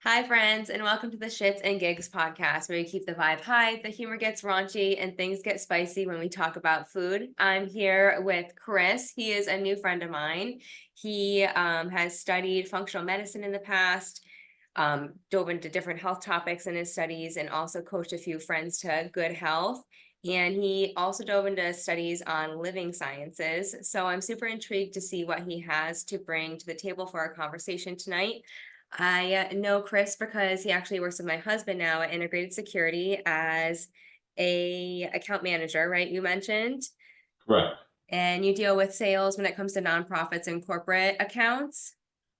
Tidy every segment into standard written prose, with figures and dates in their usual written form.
Hi, friends, and welcome to the Shits and Gigs podcast, where we keep the vibe high, the humor gets raunchy, and things get spicy when we talk about food. I'm here with Chris. He is a new friend of mine. He has studied functional medicine in the past, dove into different health topics in his studies, and also coached a few friends to good health. And he also dove into studies on living sciences. So I'm super intrigued to see what he has to bring to the table for our conversation tonight. I know Chris because he actually works with my husband now at Integrated Security as a account manager, right? You mentioned, Correct. and you deal with sales when it comes to nonprofits and corporate accounts.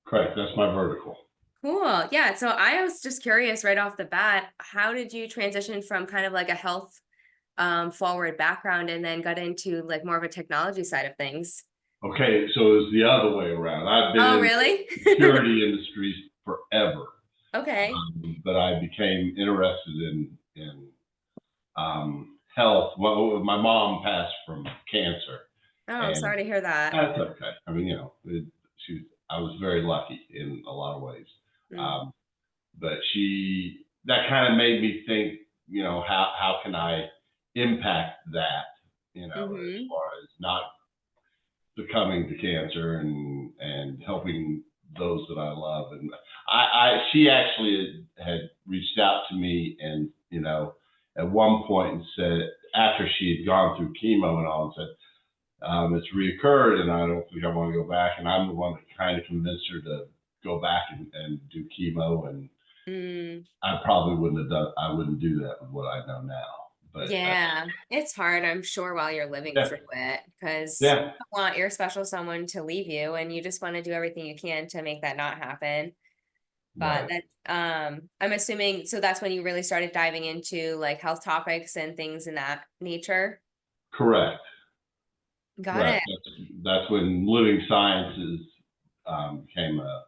Correct. That's my vertical. Cool. Yeah. So I was just curious right off the bat, how did you transition from kind of like a health forward background and then got into like more of a technology side of things? Okay, so it's the other way around. I've been Oh, in really? the security industries forever, Okay. but I became interested in health. Well, my mom passed from cancer, Oh, I'm and sorry to hear that. that's okay. I mean, I was very lucky in a lot of ways, Mm. um, but that kind of made me think. How can I impact that? As Mm-hmm. far as not succumbing to cancer and helping those that I love. And she actually had reached out to me and, at one point and said, after she had gone through chemo and all, and said, it's reoccurred and I don't think I want to go back. And I'm the one that kind of convinced her to go back and do chemo. And Mm. I wouldn't do that with what I know now. But Yeah, it's hard, I'm sure, while you're living yeah, through it, because you yeah, don't want your special someone to leave you, and you just want to do everything you can to make that not happen. But right. that's, I'm assuming, so that's when you really started diving into like health topics and things in that nature. Correct. Got Correct. it. That's when living sciences became a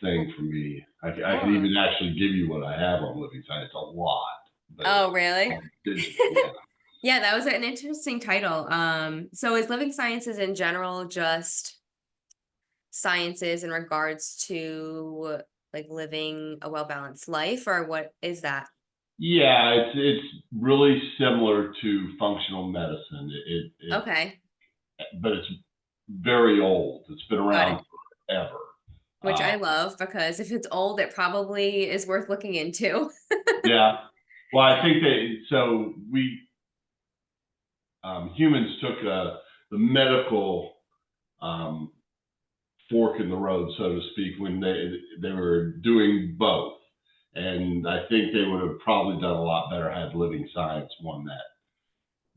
thing for me. I can Cool. even actually give you what I have on living science, a lot, but it's Oh, really? all digital. Yeah. Yeah, that was an interesting title. So is living sciences in general just sciences in regards to like living a well-balanced life, or what is that? Yeah, it's really similar to functional medicine. Okay, But it's very old. It's been got it. around forever. Which Uh, I love because if it's old, it probably is worth looking into. yeah. Well, I think we humans took the medical um, fork in the road, so to speak, when they were doing both. And I think they would have probably done a lot better had living science won that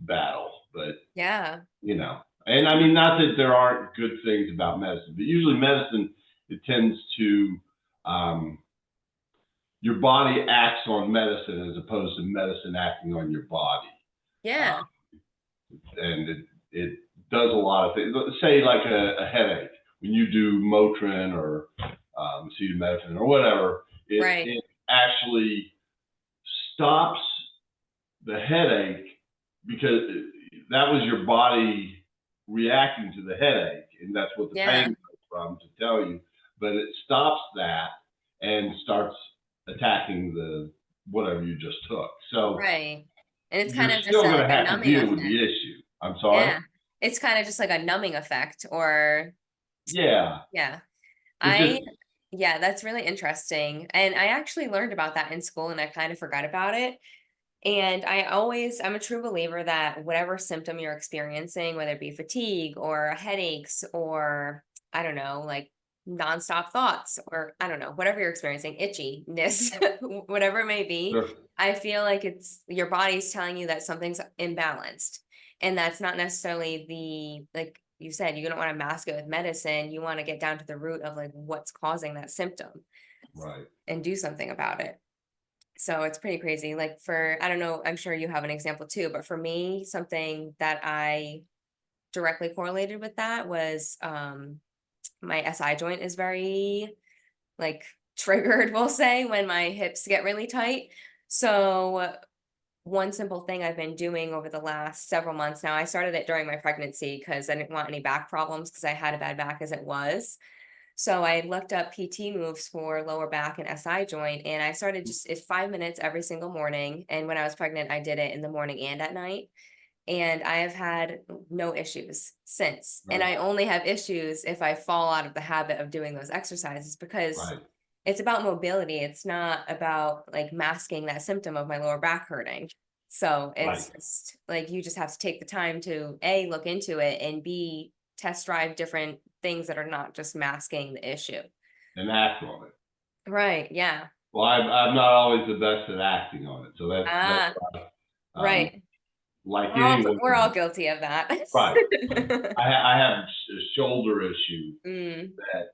battle. But Yeah. and I mean, not that there aren't good things about medicine, but usually medicine it tends to um, your body acts on medicine as opposed to medicine acting on your body, uh, Yeah. and it does a lot of things. Say like a headache when you do Motrin or acetaminophen or whatever, Right. it actually stops the headache because that was your body reacting to the headache, and that's what the pain Yeah. comes from to tell you. But it stops that and starts attacking the whatever you just took. So Right. And it's you're kind of just still a, going like to a have to numbing deal with effect. the issue. I'm sorry. Yeah. It's kind of just like a numbing effect or Yeah, yeah. it I just yeah, that's really interesting. And I actually learned about that in school and I kind of forgot about it. And I'm a true believer that whatever symptom you're experiencing, whether it be fatigue or headaches or I don't know, like nonstop thoughts or I don't know, whatever you're experiencing, itchiness, whatever it may be, sure. I feel like it's your body's telling you that something's imbalanced. And that's not necessarily like you said, you don't want to mask it with medicine. You want to get down to the root of like what's causing that symptom Right. and do something about it. So it's pretty crazy. Like for, I don't know, I'm sure you have an example too, but for me, something that I directly correlated with that was my SI joint is very like triggered, we'll say, when my hips get really tight. So one simple thing I've been doing over the last several months now, I started it during my pregnancy because I didn't want any back problems because I had a bad back as it was. So I looked up PT moves for lower back and SI joint, and I started just it's 5 minutes every single morning. And when I was pregnant, I did it in the morning and at night. And I have had no issues since. And Right. I only have issues if I fall out of the habit of doing those exercises because Right. it's about mobility. It's not about like masking that symptom of my lower back hurting. So Right. it's just like you just have to take the time to A, look into it, and B, test drive different things that are not just masking the issue. And act on it. Right. Yeah. Well, I'm not always the best at acting on it, so that's Ah, um, right. like We're all anyone. guilty of that. Right. I have a shoulder issue Mm, that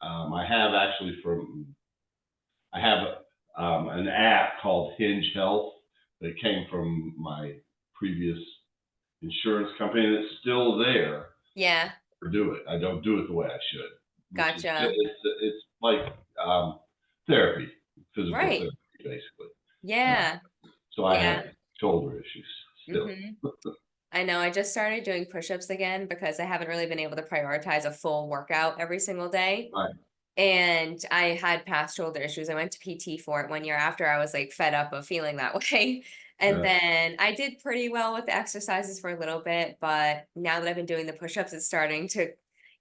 I have actually from I have an app called Hinge Health that came from my previous insurance company, and it's still there. yeah. To do it, I don't do it the way I should, which is Gotcha. it's like therapy, physical Right. therapy, basically. Uh, Yeah. so I have Yeah. shoulder issues still. Mhm. I know I just started doing push-ups again because I haven't really been able to prioritize a full workout every single day. Right. And I had past shoulder issues. I went to PT for it one year after I was like fed up of feeling that way. And Yeah. then I did pretty well with the exercises for a little bit, but now that I've been doing the push-ups, it's starting to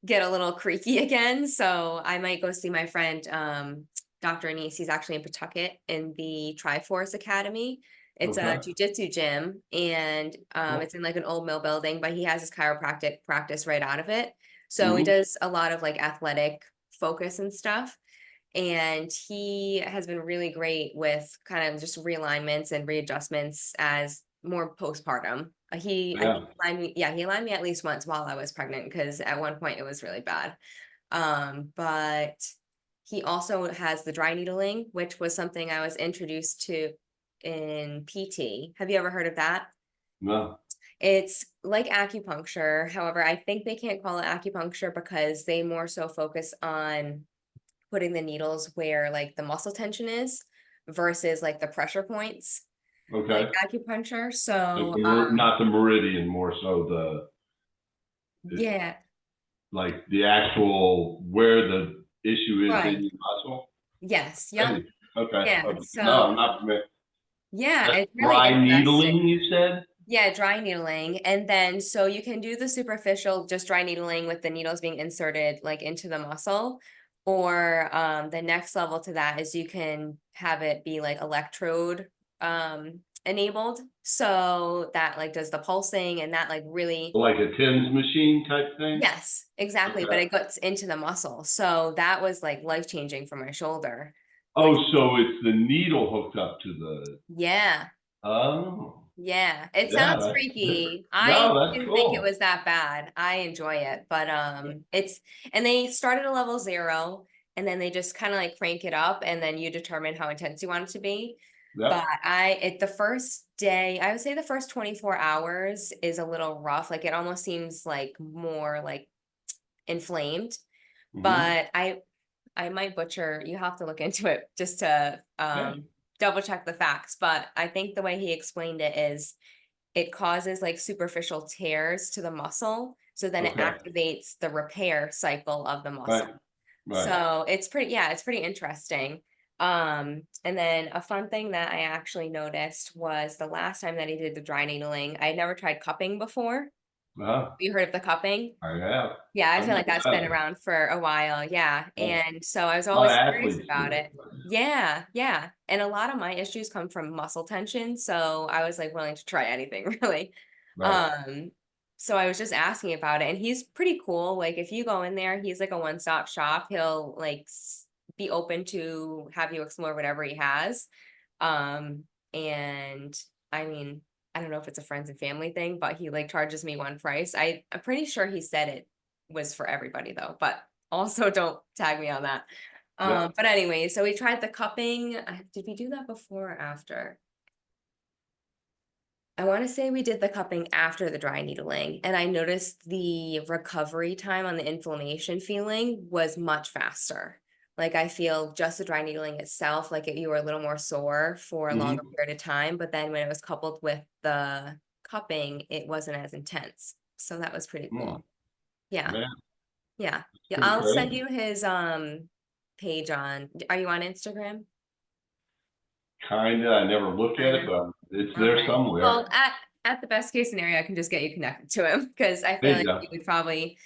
get a little creaky again. So I might go see my friend, Dr. Anise. He's actually in Pawtucket in the Triforce Academy. It's a Okay. jujitsu gym, and Cool. it's in like an old mill building, but he has his chiropractic practice right out of it. So he Hmm. does a lot of like athletic focus and stuff. And he has been really great with kind of just realignments and readjustments as more postpartum. I think Yeah. he aligned me at least once while I was pregnant because at one point it was really bad. But he also has the dry needling, which was something I was introduced to in PT. Have you ever heard of that? No. It's like acupuncture. However, I think they can't call it acupuncture because they more so focus on putting the needles where like the muscle tension is versus like the pressure points, like Okay. acupuncture. Like So, not the meridian, more so the yeah, like the actual where the issue is in right. your muscle. Yes. Yep. Hey, okay. Yeah. Okay. No, So, I'm not familiar. yeah, That's it's really dry interesting. needling, you said? Yeah, dry needling. And then so you can do the superficial, just dry needling with the needles being inserted like into the muscle. Or the next level to that is you can have it be like electrode enabled. So that like does the pulsing and that like really Like a TIMS machine type thing? yes, exactly. But Okay. it gets into the muscle. So that was like life changing for my shoulder. Oh, Which so it's the needle hooked up to the yeah. oh, Yeah, it yeah, sounds that's different. freaky. I No, that's didn't think it cool. was that bad. I enjoy it, but it's and they start at a level 0 and then they just kind of like crank it up and then you determine how intense you want it to be. But Yep. the first day, I would say the first 24 hours is a little rough. Like it almost seems like more like inflamed, Hmm. but I might butcher. You have to look into it just to Yeah. double check the facts. But I think the way he explained it is it causes like superficial tears to the muscle. So then it Okay. activates the repair cycle of the Right. muscle. Right. So it's pretty interesting. And then a fun thing that I actually noticed was the last time that he did the dry needling, I had never tried cupping before. Uh-huh. You heard of the cupping? I have. Yeah, I I feel know like that's been that. around for a while. Yeah. Yeah. And so I was A lot of always curious athletes about do it. it. Yeah, yeah. And a lot of my issues come from muscle tension. So I was like willing to try anything really. Right. Um, so I was just asking about it. And he's pretty cool. Like if you go in there, he's like a one-stop shop. He'll like be open to have you explore whatever he has. Um, and I mean, I don't know if it's a friends and family thing, but he like charges me one price. I'm pretty sure he said it was for everybody though, but also don't tag me on that. Yep. But anyway, so we tried the cupping. Did we do that before or after? I want to say we did the cupping after the dry needling, and I noticed the recovery time on the inflammation feeling was much faster. Like I feel just the dry needling itself, like you were a little more sore for a longer Hmm. period of time, but then when it was coupled with the cupping, it wasn't as intense. So that was pretty Hmm. cool. Yeah. Yeah. Yeah. Yeah, Pretty I'll send crazy. you his page on. Are you on Instagram? Kinda. I never look at it, Kinda. but it's there Okay. Well, somewhere. at the best case scenario, I can just get you connected to him because I There feel you like go. you would probably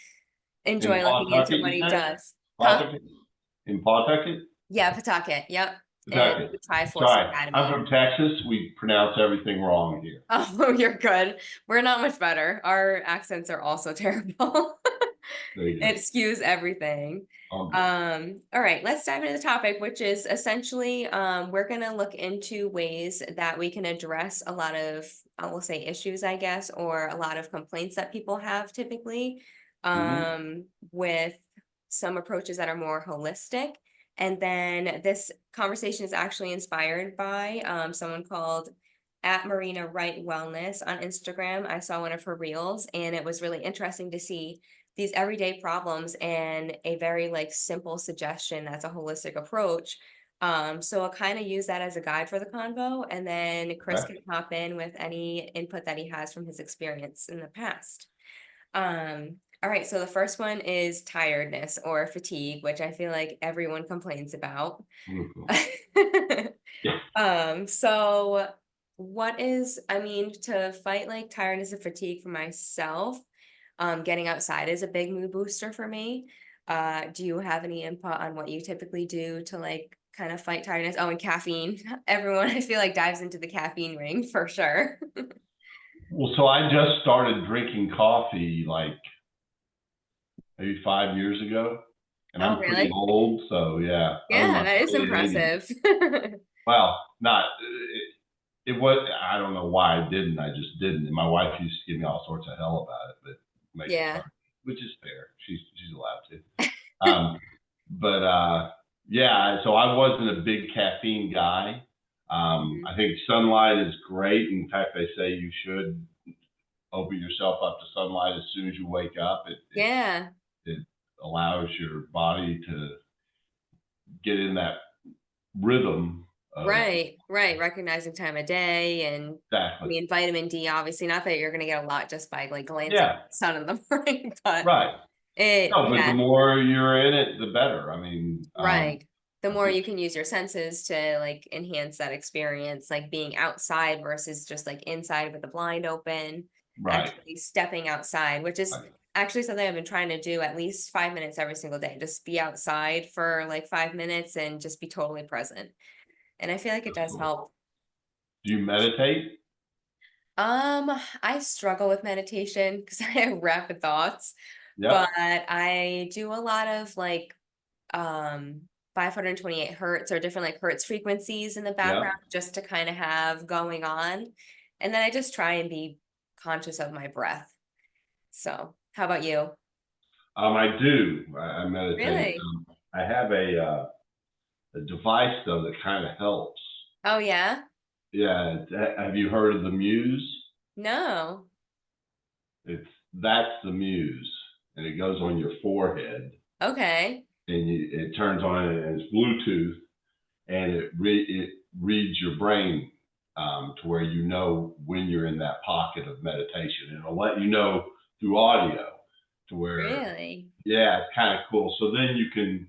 In enjoy looking into Pawtucket, what you he say? does. Huh? Pawtucket? In Pawtucket? Yeah, Pawtucket. Yep. And Pawtucket. Triforce Sorry, I'm Academy. from Texas. We pronounce everything wrong here. Oh, you're good. We're not much better. Our accents are also terrible. There you It go. skews everything. All good. All right, let's dive into the topic, which is essentially we're gonna look into ways that we can address a lot of, I will say issues, I guess, or a lot of complaints that people have typically, Mhm. with some approaches that are more holistic. And then this conversation is actually inspired by someone called at Marina Wright Wellness on Instagram. I saw one of her reels, and it was really interesting to see these everyday problems and a very like simple suggestion that's a holistic approach. So I'll kind of use that as a guide for the convo, and then Chris Okay. can hop in with any input that he has from his experience in the past. All right, so the first one is tiredness or fatigue, which I feel like everyone complains about. Mhm. Yeah. So what is, I mean, to fight like tiredness and fatigue for myself, getting outside is a big mood booster for me. Do you have any input on what you typically do to like kind of fight tiredness? Oh, and caffeine. Everyone I feel like dives into the caffeine ring for sure. Well, so I just started drinking coffee like maybe 5 years ago, and Oh, I'm pretty really? old, so yeah, I'm in Yeah, my that is early 80s. impressive. Well, not it was. I don't know why I didn't. I just didn't. And my wife used to give me all sorts of hell about it, but making fun, Yeah. which is fair. She's allowed to. Um, but yeah, so I wasn't a big caffeine guy. Mhm. I think sunlight is great. In fact, they say you should open yourself up to sunlight as soon as you wake up. Yeah. It allows your body to get in that rhythm of Right, right. Recognizing time of day and I exactly. mean vitamin D, obviously, not that you're gonna get a lot just by like glancing Yeah, at the sun in the morning, but right. it No, but the yeah, more you're in it, the better. I mean, right. The I more think you can use your senses to like enhance that experience, like being outside versus just like inside with the blind open, right. actually stepping outside, which is Right. actually something I've been trying to do at least 5 minutes every single day. Just be outside for like 5 minutes and just be totally present. And I feel like it That's does cool. help. Do you meditate? I struggle with meditation because I have rapid thoughts, but Yep. I do a lot of like um 528 hertz or different like hertz frequencies in the Yep. background just to kind of have going on. And then I just try and be conscious of my breath. So, how about you? I do. I meditate. Really? I have a device though that kind of helps. Oh, yeah? Yeah. Have you heard of the Muse? No. That's the Muse, and it goes on your forehead, Okay. and it turns on, and it's Bluetooth, and it reads your brain to where you know when you're in that pocket of meditation. And it'll let you know through audio to where, Really? yeah, it's kind of cool. So then you can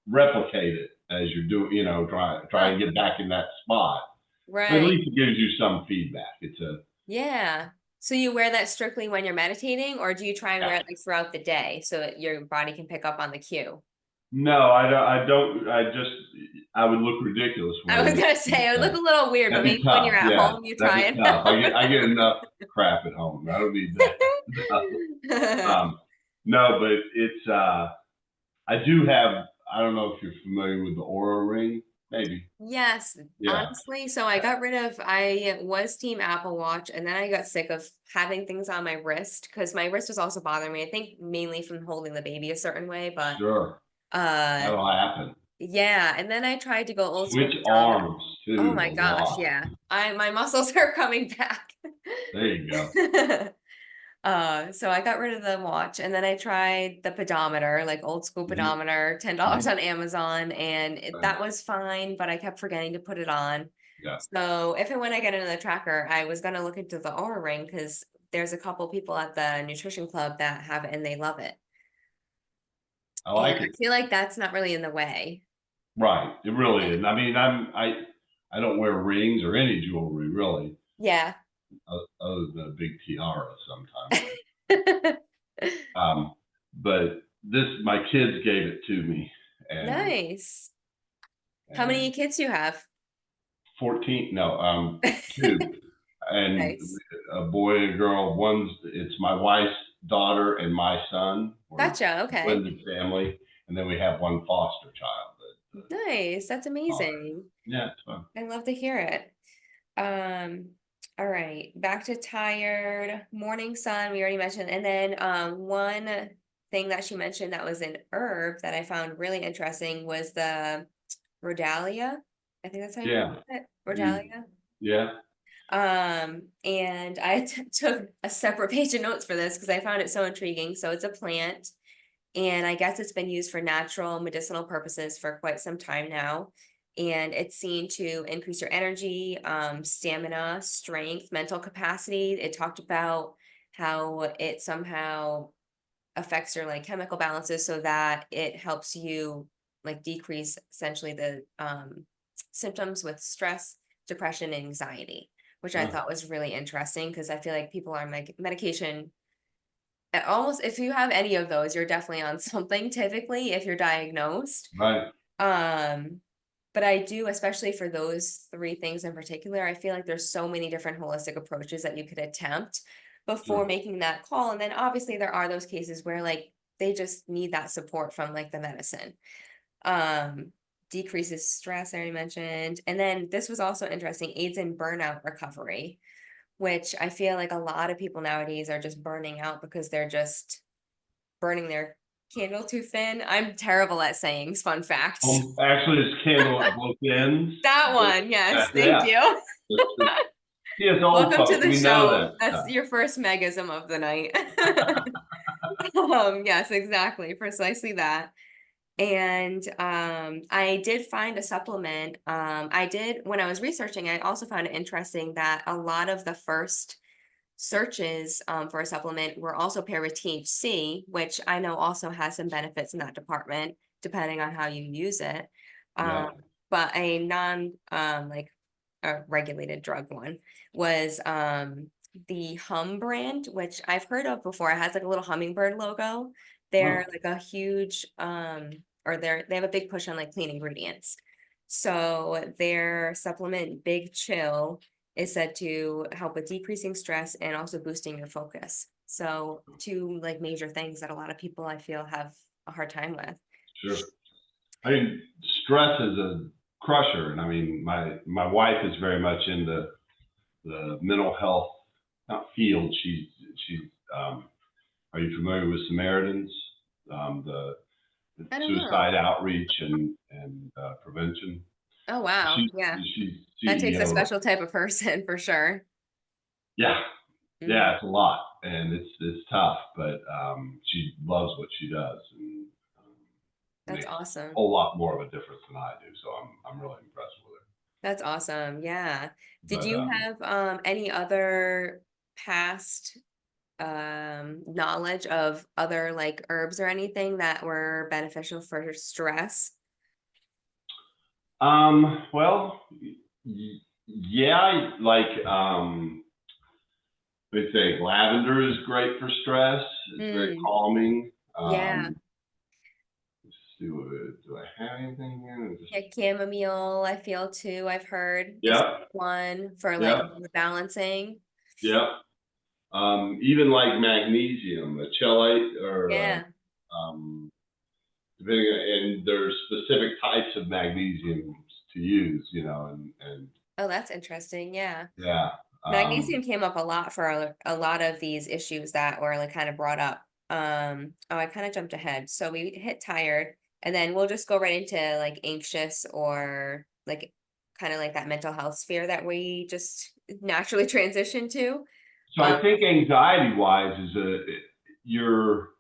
replicate it as you're doing, try Huh. and get back in that spot. But at Right. least it gives you some feedback. It's a Yeah. So you wear that strictly when you're meditating, or do you try and yeah. wear it like throughout the day so that your body can pick up on the cue? No, I don't. I don't. I would look ridiculous I was wearing it. gonna say it would look a little weird, but That'd be maybe when you're tough. at Yeah, home, you that'd try be it. tough. I get enough crap at home. I don't need that. um, no, but it's. I do have. I don't know if you're familiar with the Aura Ring. Maybe. Yes, Yeah. honestly, so I was team Apple Watch and then I got sick of having things on my wrist because my wrist was also bothering me. I think mainly from holding the baby a certain way, but Sure. uh That'll happen. yeah, and then I tried to go old school Switch pedometer. arms Oh too my a gosh, lot. yeah. I my muscles are coming back. There you go. So I got rid of the watch and then I tried the pedometer, like old school Mhm. pedometer, $10 Mhm. on Amazon, and Right. that was fine, but I kept forgetting to put it on. Yeah. So if and when I get another tracker, I was gonna look into the Aura Ring because there's a couple people at the nutrition club that have it and they love it. I And like I it. feel like that's not really in the way. Right. It really Yeah. is. I mean, I don't wear rings or any jewelry really, Yeah. other than a big tiara sometimes. Um, but this, my kids gave it to me, and Nice. How many and kids do you have? 14, no, two, and Nice. a boy and a girl. It's my wife's daughter and my son. We're a Gotcha. Okay. blended family, and then we have one foster child. Nice. That's Daughter. amazing. Yeah, it's fun. I love to hear it. Um, all right, back to tired, morning sun, we already mentioned. And then one thing that she mentioned that was an herb that I found really interesting was the Rhodalia. I think that's how you pronounce Yeah, it. you, Rhodalia. yeah, And I took a separate page of notes for this because I found it so intriguing. So it's a plant, and I guess it's been used for natural medicinal purposes for quite some time now. And it's seen to increase your energy, stamina, strength, mental capacity. It talked about how it somehow affects your like chemical balances so that it helps you like decrease essentially the symptoms with stress, depression, and anxiety, which I uh, thought was really interesting because I feel like people on medication almost if you have any of those, you're definitely on something typically if you're diagnosed. right, Um, but I do, especially for those three things in particular, I feel like there's so many different holistic approaches that you could attempt before sure, making that call. And then obviously there are those cases where like they just need that support from like the medicine. Um, decreases stress, I already mentioned. And then this was also interesting, aids in burnout recovery, which I feel like a lot of people nowadays are just burning out because they're just burning their candle too thin. I'm terrible at sayings, fun fact. actually, it's candle at both ends, That but one, yes, thank yeah, you. it's, see, as old Welcome to folks, the we know show. that That's stuff. your first megasm of the night. Yes, exactly, precisely that. And I did find a supplement. I did when I was researching, I also found it interesting that a lot of the first searches for a supplement were also paired with THC, which I know also has some benefits in that department, depending on how you use it. Yeah. Um, but a non like a regulated drug one was the Hum brand, which I've heard of before. It has like a little hummingbird logo. They're Oh, like a huge or they have a big push on like clean ingredients. So their supplement Big Chill is said to help with decreasing stress and also boosting your focus. So two like major things that a lot of people I feel have a hard time with. sure. I mean, stress is a crusher, and I mean, my wife is very much into the mental health, not field. She's. Um, are you familiar with Samaritans? The I don't know. suicide outreach and prevention. Oh wow. Yeah. She's That takes a CEO. special type of person for sure. Yeah, Mhm. yeah, it's a lot, and it's tough, but she loves what she does, and That's makes a awesome. whole lot more of a difference than I do. So I'm really impressed with her. That's awesome. Yeah. Did But you have any other past knowledge of other like herbs or anything that were beneficial for stress? well, yeah, like they say lavender is great for stress. It's very Mm, calming. yeah. Let's see, do I have anything here? Just, Yeah, chamomile, I feel too, I've heard is yep, one for like yep, mood balancing. yep. Even like magnesium, a chelate Yeah. um, depending and there's specific types of magnesiums to use, and Oh, that's interesting. Yeah. yeah, Magnesium came up a lot for a lot of these issues that were like kind of brought up. Oh, I kind of jumped ahead. So we hit tired, and then we'll just go right into like anxious or like kind of like that mental health sphere that we just naturally transition to. so Um, I think anxiety wise is your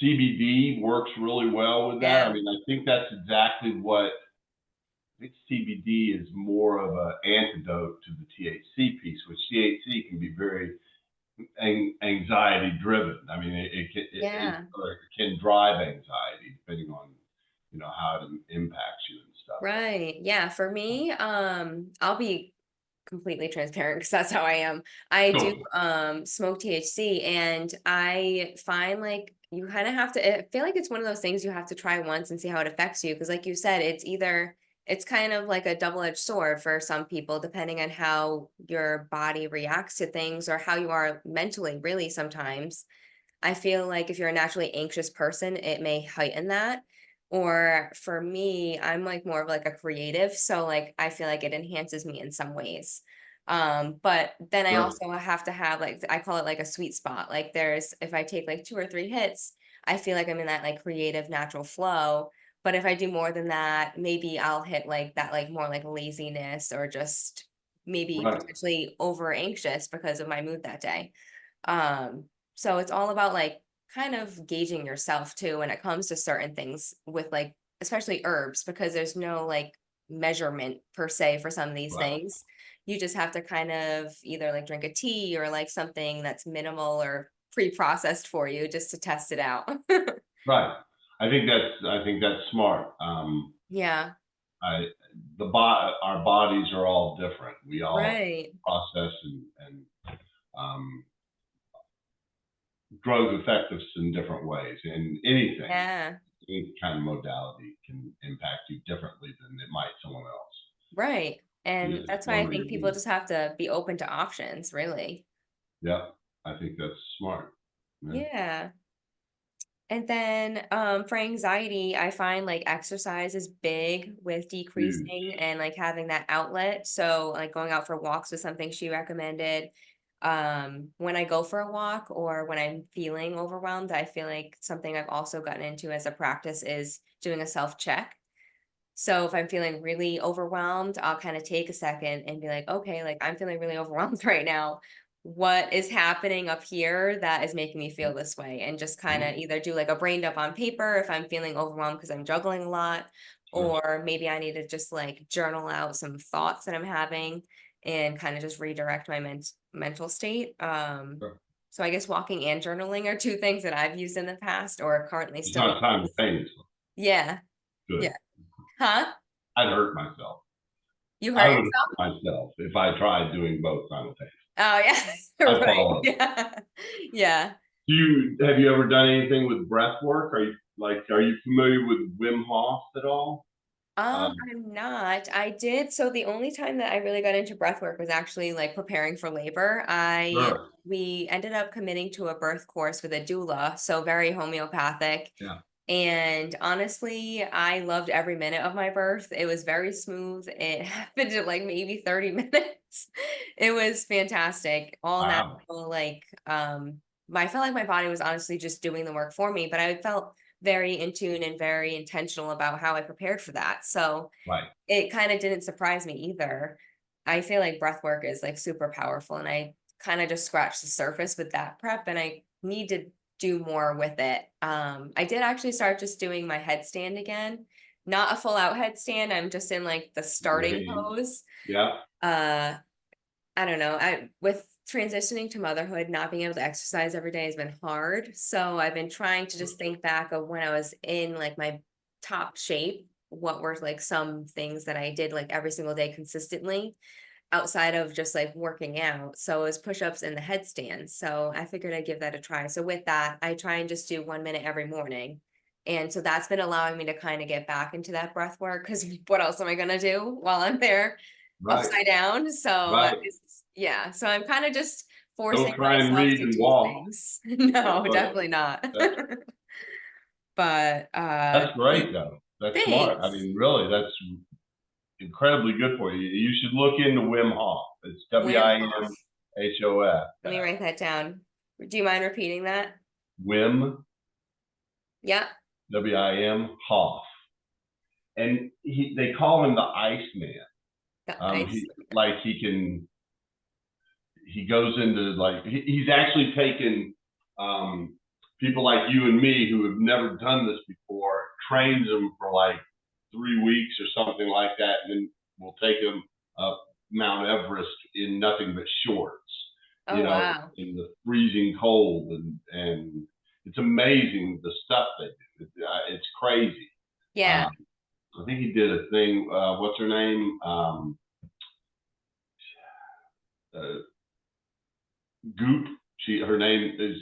CBD works really well with that. I yeah. mean, I think that's exactly what I think CBD is more of an antidote to the THC piece, which THC can be very anxiety driven. I mean, Yeah. or it can drive anxiety depending on, how it impacts you and stuff. Right. Yeah. For me, I'll be completely transparent because that's how I am. I do Cool. smoke THC, and I find like you kind of have to, I feel like it's one of those things you have to try once and see how it affects you. Because like you said, it's kind of like a double-edged sword for some people, depending on how your body reacts to things or how you are mentally, really sometimes. I feel like if you're a naturally anxious person, it may heighten that. Or for me, I'm like more of like a creative, so like I feel like it enhances me in some ways. But then I Sure. also have to have like I call it like a sweet spot. Like there's if I take like 2 or 3 hits, I feel like I'm in that like creative natural flow. But if I do more than that, maybe I'll hit like that like more like laziness or just maybe Right. potentially over anxious because of my mood that day. Um, so it's all about like kind of gauging yourself too when it comes to certain things with like especially herbs because there's no like measurement per se for some of these Right. things. You just have to kind of either like drink a tea or like something that's minimal or pre-processed for you just to test it out. Right. I think that's smart. Yeah, I our bodies are all different. We all right. process and um, drugs affect us in different ways. And anything, Yeah, any kind of modality can impact you differently than it might someone else. right. And Because that's why one I think people reason, just have to be open to options, really. yeah, I think that's smart. Yeah, Yeah. And then for anxiety, I find like exercise is big with decreasing huge. and like having that outlet. So like going out for walks was something she recommended. When I go for a walk or when I'm feeling overwhelmed, I feel like something I've also gotten into as a practice is doing a self check. So if I'm feeling really overwhelmed, I'll kind of take a second and be like, okay, like I'm feeling really overwhelmed right now. What is happening up here that is making me feel this way? And just kind of Mhm. either do like a brain dump on paper if I'm feeling overwhelmed because I'm juggling a lot, Sure, or maybe I need to just like journal out some thoughts that I'm having and kind of just redirect my mental state. sure. So I guess walking and journaling are two things that I've used in the past or currently It's still not use. simultaneously. Yeah. Good. Yeah. Huh? I'd hurt myself. You I hurt would yourself? hurt myself if I tried doing both simultaneously. Oh, yeah. I'd Right. fall over. Yeah. Yeah. Have you ever done anything with breath work? Are you familiar with Wim Hof at all? I'm not. I did. So the only time that I really got into breath work was actually like preparing for labor. Sure. We ended up committing to a birth course with a doula, so very homeopathic. Yeah. And honestly, I loved every minute of my birth. It was very smooth. It happened in like maybe 30 minutes. It was fantastic. All Wow. natural, like I felt like my body was honestly just doing the work for me, but I felt very in tune and very intentional about how I prepared for that. So Right. it kind of didn't surprise me either. I feel like breath work is like super powerful and I kind of just scratched the surface with that prep and I need to do more with it. I did actually start just doing my headstand again. Not a full out headstand. I'm just in like the starting Hey, pose. yeah. Uh I don't know. I with transitioning to motherhood, not being able to exercise every day has been hard. So I've been trying to just think back of when I was in like my top shape, what were like some things that I did like every single day consistently outside of just like working out. So it was push-ups and the headstand. So I figured I'd give that a try. So with that, I try and just do 1 minute every morning. And so that's been allowing me to kind of get back into that breath work because what else am I gonna do while I'm there Right. upside down? So Right. yeah, so I'm kind of just Don't forcing try and myself read to and do walk. things. No, But definitely not. that's But that's great though. That's smart. I thanks. mean, really, that's incredibly good for you. You should look into Wim Hof. It's Wim Hof. WIMHOF. Let me write that down. Do you mind repeating that? Wim, Yeah. WIM Hof. And they call him the Iceman. The ice. He goes into he's actually taken people like you and me who have never done this before, trains them for like 3 weeks or something like that, and then we'll take them up Mount Everest in nothing but shorts. Oh, wow. in the freezing cold, and it's amazing the stuff they do. It's crazy. Yeah. Um, I think he did a thing. What's her name? Uh, Goop. Her name is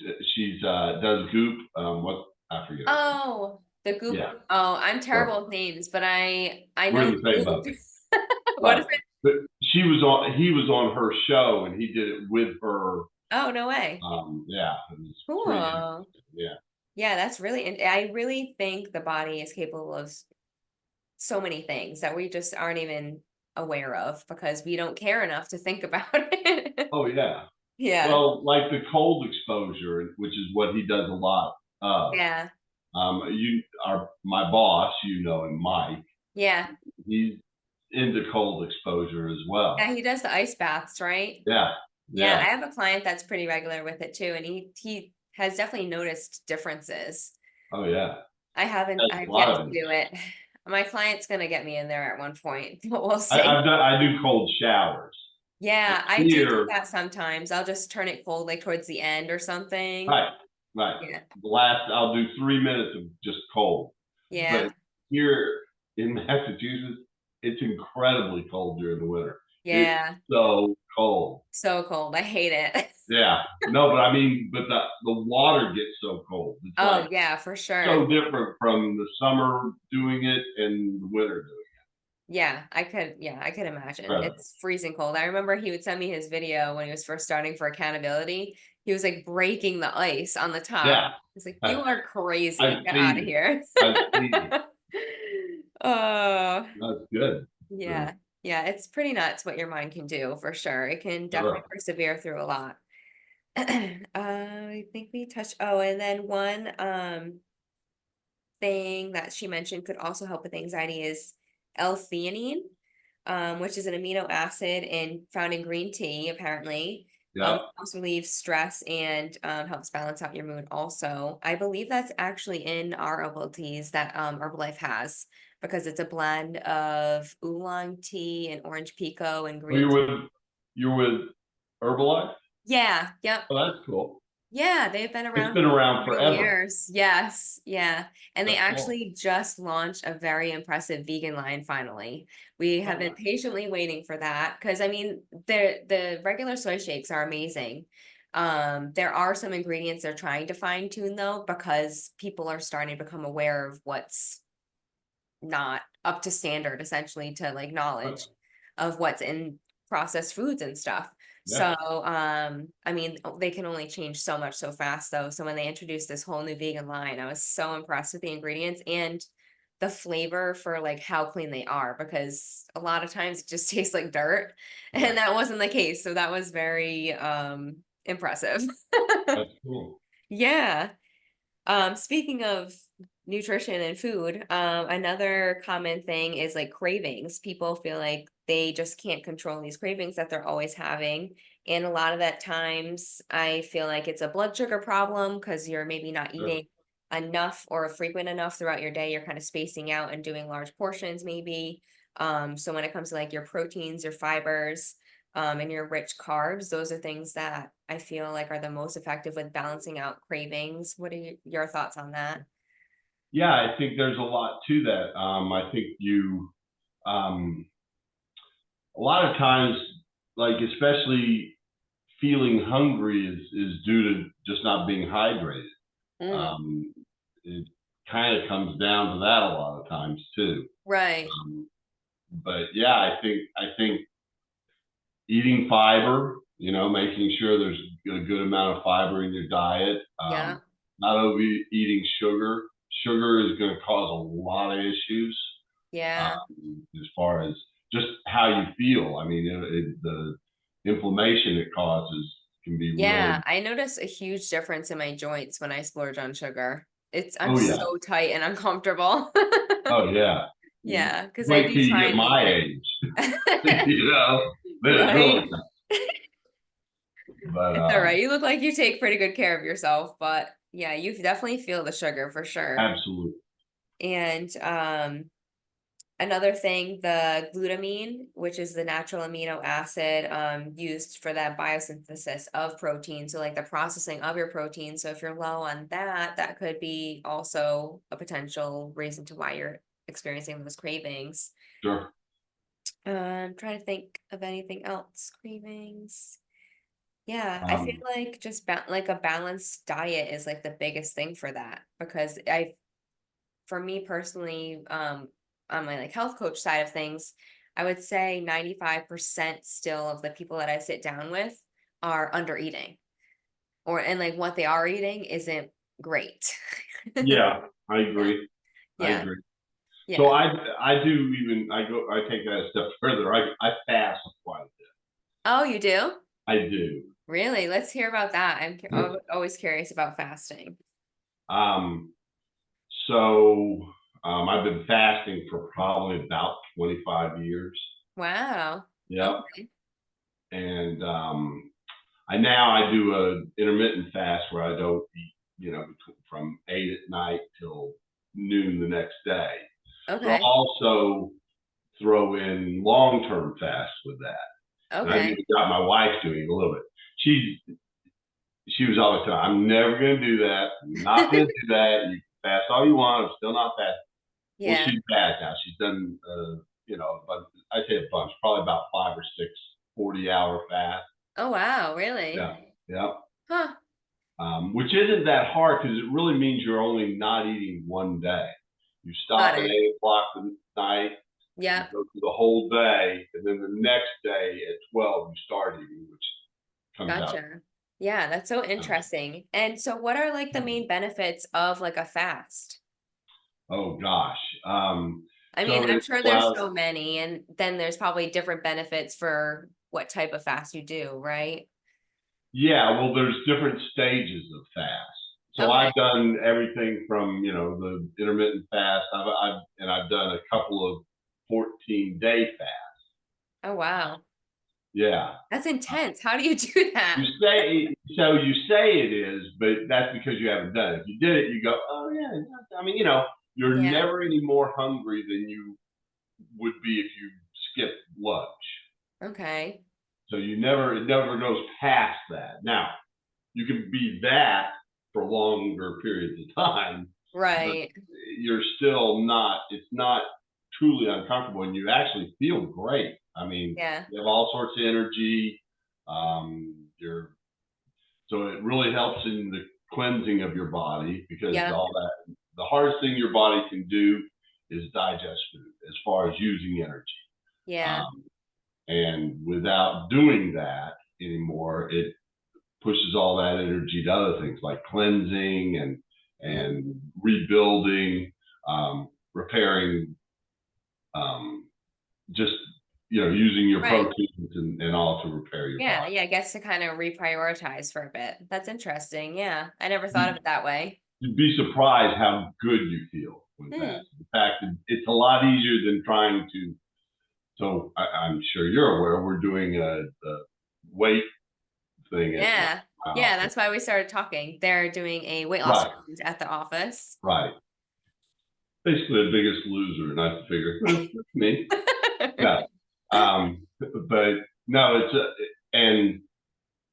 does Goop. What I forget her name. Oh, the goop. Yeah, Oh, I'm her. terrible with names, but I We're know in the the same goop. boat. What Right. is it? But he was on her show, and he did it with her. Oh, no way. Yeah, it was pretty Cool. interesting. Yeah. Yeah, that's really, and I really think the body is capable of so many things that we just aren't even aware of because we don't care enough to think about it. Oh yeah. Yeah. Well, like the cold exposure, which is what he does a lot of. Yeah. My boss, and Mike, Yeah. he's into cold exposure as Yeah, well. he does the ice baths, right? Yeah. Yeah, Yeah. I have a client that's pretty regular with it too, and he has definitely noticed differences. Oh yeah. That's a I've lot yet of to it. do it. My client's gonna get me in there at one point, but we'll I've see. done. I do cold showers. And Yeah, I do here, that sometimes. I'll just turn it cold like towards the end or something. right, right. Yeah. I'll do 3 minutes of just cold. But Yeah. here in Massachusetts, it's incredibly cold during the winter. It's Yeah. so cold. So cold. I hate it. Yeah. No, but I mean, but the water gets so cold. It's like Oh, yeah, for so sure. different from the summer doing it and the winter doing Yeah, I could imagine. it. It's freezing cold. I remember he would send me his video when he was first starting for accountability. He was like breaking the ice on the top. Yeah. He's like, "You are crazy. I've Get out of seen it. here." I've seen it. Oh, That's good. yeah. So, Yeah, it's pretty nuts what your mind can do for sure. It can definitely sure. persevere through a lot. I think we touched, oh, and then one thing that she mentioned could also help with anxiety is L-theanine, which is an amino acid found in green tea, apparently. Yep. Helps relieve stress and helps balance out your mood also. I believe that's actually in our herbal teas that Herbalife has because it's a blend of oolong tea and orange pekoe and Oh, green tea. you're with Herbalife? Yeah, yep. Oh, that's cool. Yeah, they've been It's around been for around 20 forever. years. Yes, yeah. And they That's cool. actually just launched a very impressive vegan line finally. We have been Okay. patiently waiting for that because I mean the regular soy shakes are amazing. There are some ingredients they're trying to fine tune though because people are starting to become aware of what's not up to standard essentially to like Okay. knowledge of what's in processed foods and stuff. Yeah. So, I mean, they can only change so much so fast though. So when they introduced this whole new vegan line, I was so impressed with the ingredients and the flavor for like how clean they are because a lot of times it just tastes like dirt Yeah. and that wasn't the case. So that was very impressive. That's cool. Yeah. Speaking of nutrition and food, another common thing is like cravings. People feel like they just can't control these cravings that they're always having. And a lot of that times I feel like it's a blood sugar problem because you're maybe not Sure. eating enough or frequent enough throughout your day. You're kind of spacing out and doing large portions maybe. So when it comes to like your proteins, your fibers, and your rich carbs, those are things that I feel like are the most effective with balancing out cravings. What are your thoughts on that? Yeah, I think there's a lot to that. I think um, a lot of times, like especially feeling hungry is due to just not being hydrated. Mm, Um, it kind of comes down to that a lot of times too. right. But yeah, I think eating fiber, making sure there's a good amount of fiber in your diet. Yeah. Not overeating sugar. Sugar is going to cause a lot of issues Yeah. as far as just how you feel. I mean, the inflammation it causes can be Yeah. really. I notice a huge difference in my joints when I splurge on sugar. I'm Oh yeah. so tight and uncomfortable. Oh yeah. Yeah, because I Wait do till you try get and my maintain. age. Then it's really Right? tough. But It's all right. You look like you take pretty good care of yourself, but yeah, you definitely feel the sugar for sure. absolutely. And Another thing, the glutamine, which is the natural amino acid used for that biosynthesis of protein. So like the processing of your protein. So if you're low on that, that could be also a potential reason to why you're experiencing those cravings. Sure. I'm trying to think of anything else. Cravings. Yeah, I feel Um, like just like a balanced diet is like the biggest thing for that because for me personally, on my like health coach side of things, I would say 95% still of the people that I sit down with are under eating and like what they are eating isn't great. yeah, I agree. I Yeah. agree. So Yeah. I do even I take that a step further. I fast quite a bit. Oh, you do? I do. Really? Let's hear about that. I'm always curious about fasting. Um, so I've been fasting for probably about 25 years. Wow. Yep. Okay. And I do a intermittent fast where I don't eat, from 8 at night till noon the next day. But I'll Okay. also throw in long-term fasts with that. And I've Okay. even got my wife doing a little bit. She was always telling, I'm never going to do that. I'm not going to do that. You can fast all you want. I'm still not fast. Well, Yeah. she's bad now. She's done, but I'd say a bunch, probably about 5 or 6 40-hour fasts. Oh, wow. Really? Yeah. Yeah. Huh. Which isn't that hard because it really means you're only not eating one day. You Got stop at it. 8 o'clock at night, you Yep. go through the whole day, and then the next day at 12 you start eating, which comes out. Gotcha. Yeah, that's so interesting. And so what are like the main benefits of like a fast? Oh gosh. I mean, So I'm it sure there's allows, so many, and then there's probably different benefits for what type of fast you do, right? yeah, well, there's different stages of fast. So Okay. I've done everything from, the intermittent fast. I've done a couple of 14-day fasts. Oh, wow. Yeah. That's intense. How do you do You that? say so. You say it is, but that's because you haven't done it. If you did it, you go, "Oh yeah." I mean, you're Yeah. never any more hungry than you would be if you skipped lunch. Okay. So it never goes past that. Now, you can be that for longer periods of time, but Right. you're still not. It's not truly uncomfortable, and you actually feel great. I mean, Yeah. you have all sorts of energy. You're So it really helps in the cleansing of your body because Yeah. the hardest thing your body can do is digest food as far as using energy. Yeah. Um, and without doing that anymore, it pushes all that energy to other things like cleansing Mm. and rebuilding, repairing, um, just using your Right. proteins and all to repair your Yeah. body. Yeah. I guess to kind of reprioritize for a bit. That's interesting. Yeah. I never thought of it that way. You'd be surprised how good you feel when Hmm. fasting. In fact, it's a lot easier than trying to. So I'm sure you're aware we're doing a weight thing at Yeah. my Yeah. office. That's why we started talking. They're doing a weight loss Right, challenge at the office. right. Basically, the biggest loser, and I figure that's me. No, but no, and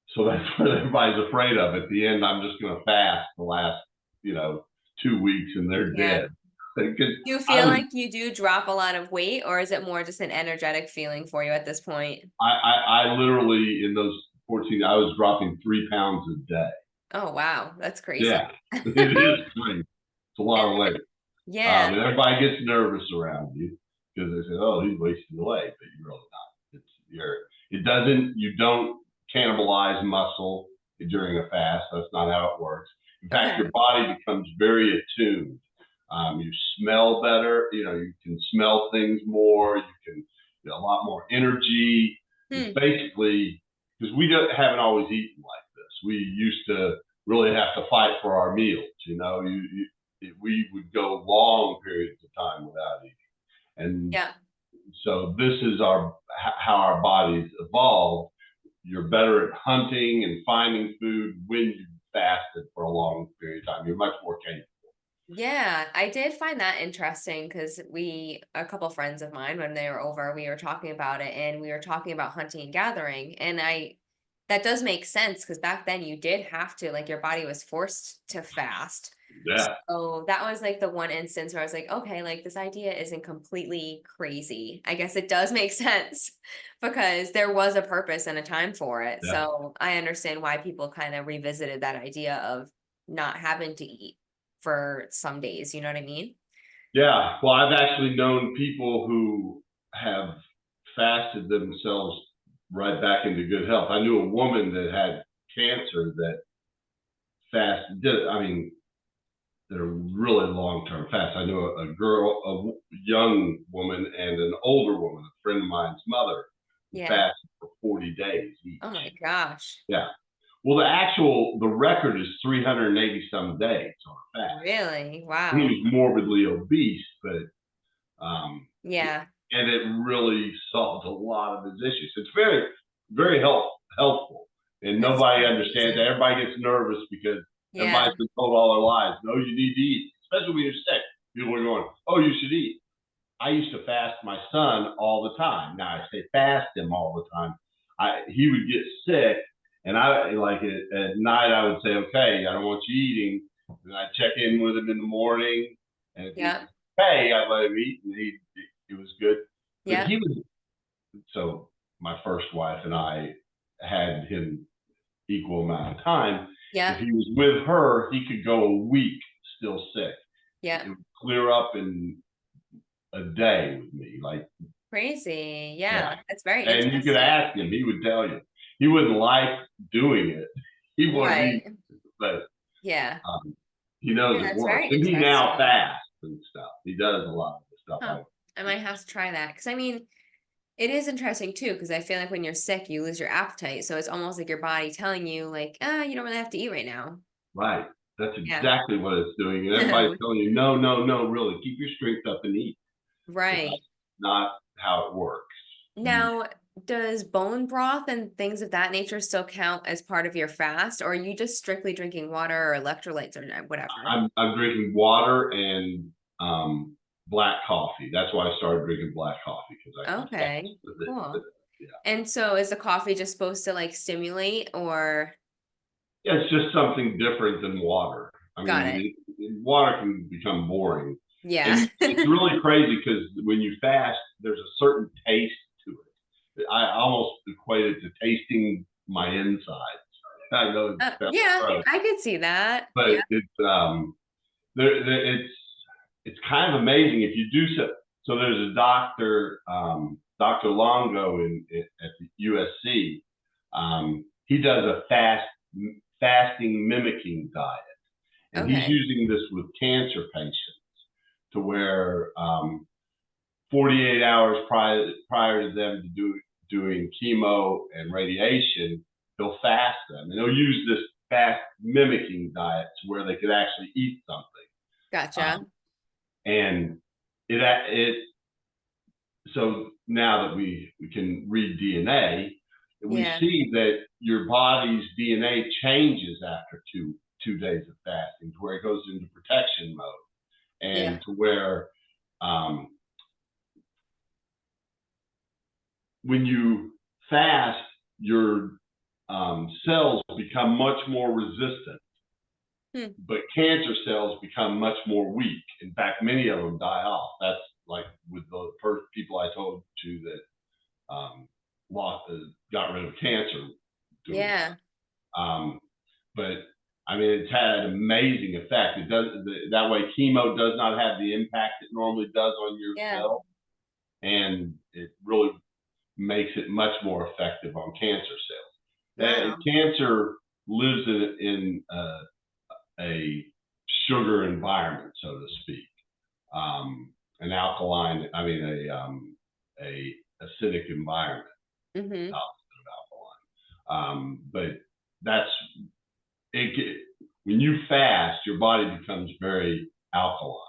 so that's what everybody's afraid of. At the end, I'm just going to fast the last, you know, 2 weeks, and they're Yeah. dead. Because Do you I feel was like you do drop a lot of weight, or is it more just an energetic feeling for you at this point? I literally in those 14, I was dropping 3 pounds a day. Oh, wow. That's Yeah, crazy. it is crazy. It's a lot of weight. Yeah. And everybody gets nervous around you because they say, "Oh, he's wasting away," but you're really not. You don't cannibalize muscle during a fast. That's not how it works. In fact, your Okay. body becomes very attuned. You smell better. You can smell things more. You can get a lot more energy. It's Hmm. basically because haven't always eaten like this. We used to really have to fight for our meals. We would go long periods of time without eating, and Yeah. so this is how our bodies evolved. You're better at hunting and finding food when you fasted for a long period of time. You're much more capable. Yeah, I did find that interesting because a couple friends of mine, when they were over, we were talking about it and we were talking about hunting and gathering. That does make sense because back then you did have to, like, your body was forced to fast. Yeah, So that was like the one instance where I was like, okay, like this idea isn't completely crazy. I guess it does make sense because there was a purpose and a time for it. yeah, So I understand why people kind of revisited that idea of not having to eat for some days. You know what I mean? yeah. Well, I've actually known people who have fasted themselves right back into good health. I knew a woman that had cancer that fasted. I mean, they're really long-term fasts. I knew a girl, young woman, and an older woman, a friend of mine's mother, who Yeah. fasted for 40 days Oh each. my gosh. Yeah. Well, the record is 380 some days on a fast. Really? He Wow. was morbidly obese, but Yeah. and it really solved a lot of his issues. It's very, very helpful, and That's nobody understands that. amazing. Everybody gets nervous because Yeah. everybody's been told all their lives, "No, you need to eat," especially when you're sick. People are going, "Oh, you should eat." I used to fast my son all the time. Now I say fast him all the time. He would get sick, and I like at night I would say, "Okay, I don't want you eating," and I'd check in with him in the morning, and if he Yeah. was okay, I'd let him eat, and he was good. But Yeah. he was so my first wife and I had him equal amount of time. If Yeah. he was with her, he could go a week still sick. Yeah. It would clear up in a day with me. Like, Crazy. yeah. Yeah. That's very And you could interesting. ask him, he would tell you. He wouldn't like doing it. He wanted me, Right. but Yeah. um, he knows Yeah, it that's works. very And he now interesting. fasts and stuff. He does a lot of the stuff Huh. I I do. might have to try that because I mean, it is interesting too because I feel like when you're sick, you lose your appetite. So it's almost like your body telling you, like, ah, you don't really have to eat right now. Right. That's Yeah. exactly what it's doing. And everybody's telling you, no, no, no, really, keep your strength up and eat. But Right. that's not how it works. You, Now, does bone broth and things of that nature still count as part of your fast, or are you just strictly drinking water or electrolytes or whatever? I'm drinking water and black coffee. That's why I started drinking black coffee because I can Okay, fast with it. But cool. yeah. And so is the coffee just supposed to like stimulate or Yeah, it's just something different than water. I got it? mean, water can become boring, Yeah. and it's really crazy because when you fast, there's a certain taste to it. I almost equate it to tasting my insides. I know it sounds Yeah, gross, I could see that. but Yeah. it's kind of amazing if you do so. So there's a doctor, Dr. Longo at the USC. He does a fasting mimicking diet, and he's Okay. using this with cancer patients to where 48 hours prior to them doing chemo and radiation, he'll fast them, and he'll use this fast mimicking diet to where they could actually eat something. Gotcha. Um, and it so now that we can read DNA, we Yeah. see that your body's DNA changes after two days of fasting, to where it goes into protection mode, Yeah. and to where um, when you fast, your cells become much more resistant, Hmm. but cancer cells become much more weak. In fact, many of them die off. That's like with the first people I told you that lost, got rid of cancer doing Yeah. that. But I mean, it's had an amazing effect. It does that way. Chemo does not have the impact it normally does on your Yeah. cell, and it really makes it much more effective on cancer cells. Wow. Cancer lives in a sugar environment, so to speak, an alkaline. I mean, a acidic environment. Mm-hmm. But that's it. When you fast, your body becomes very alkaline.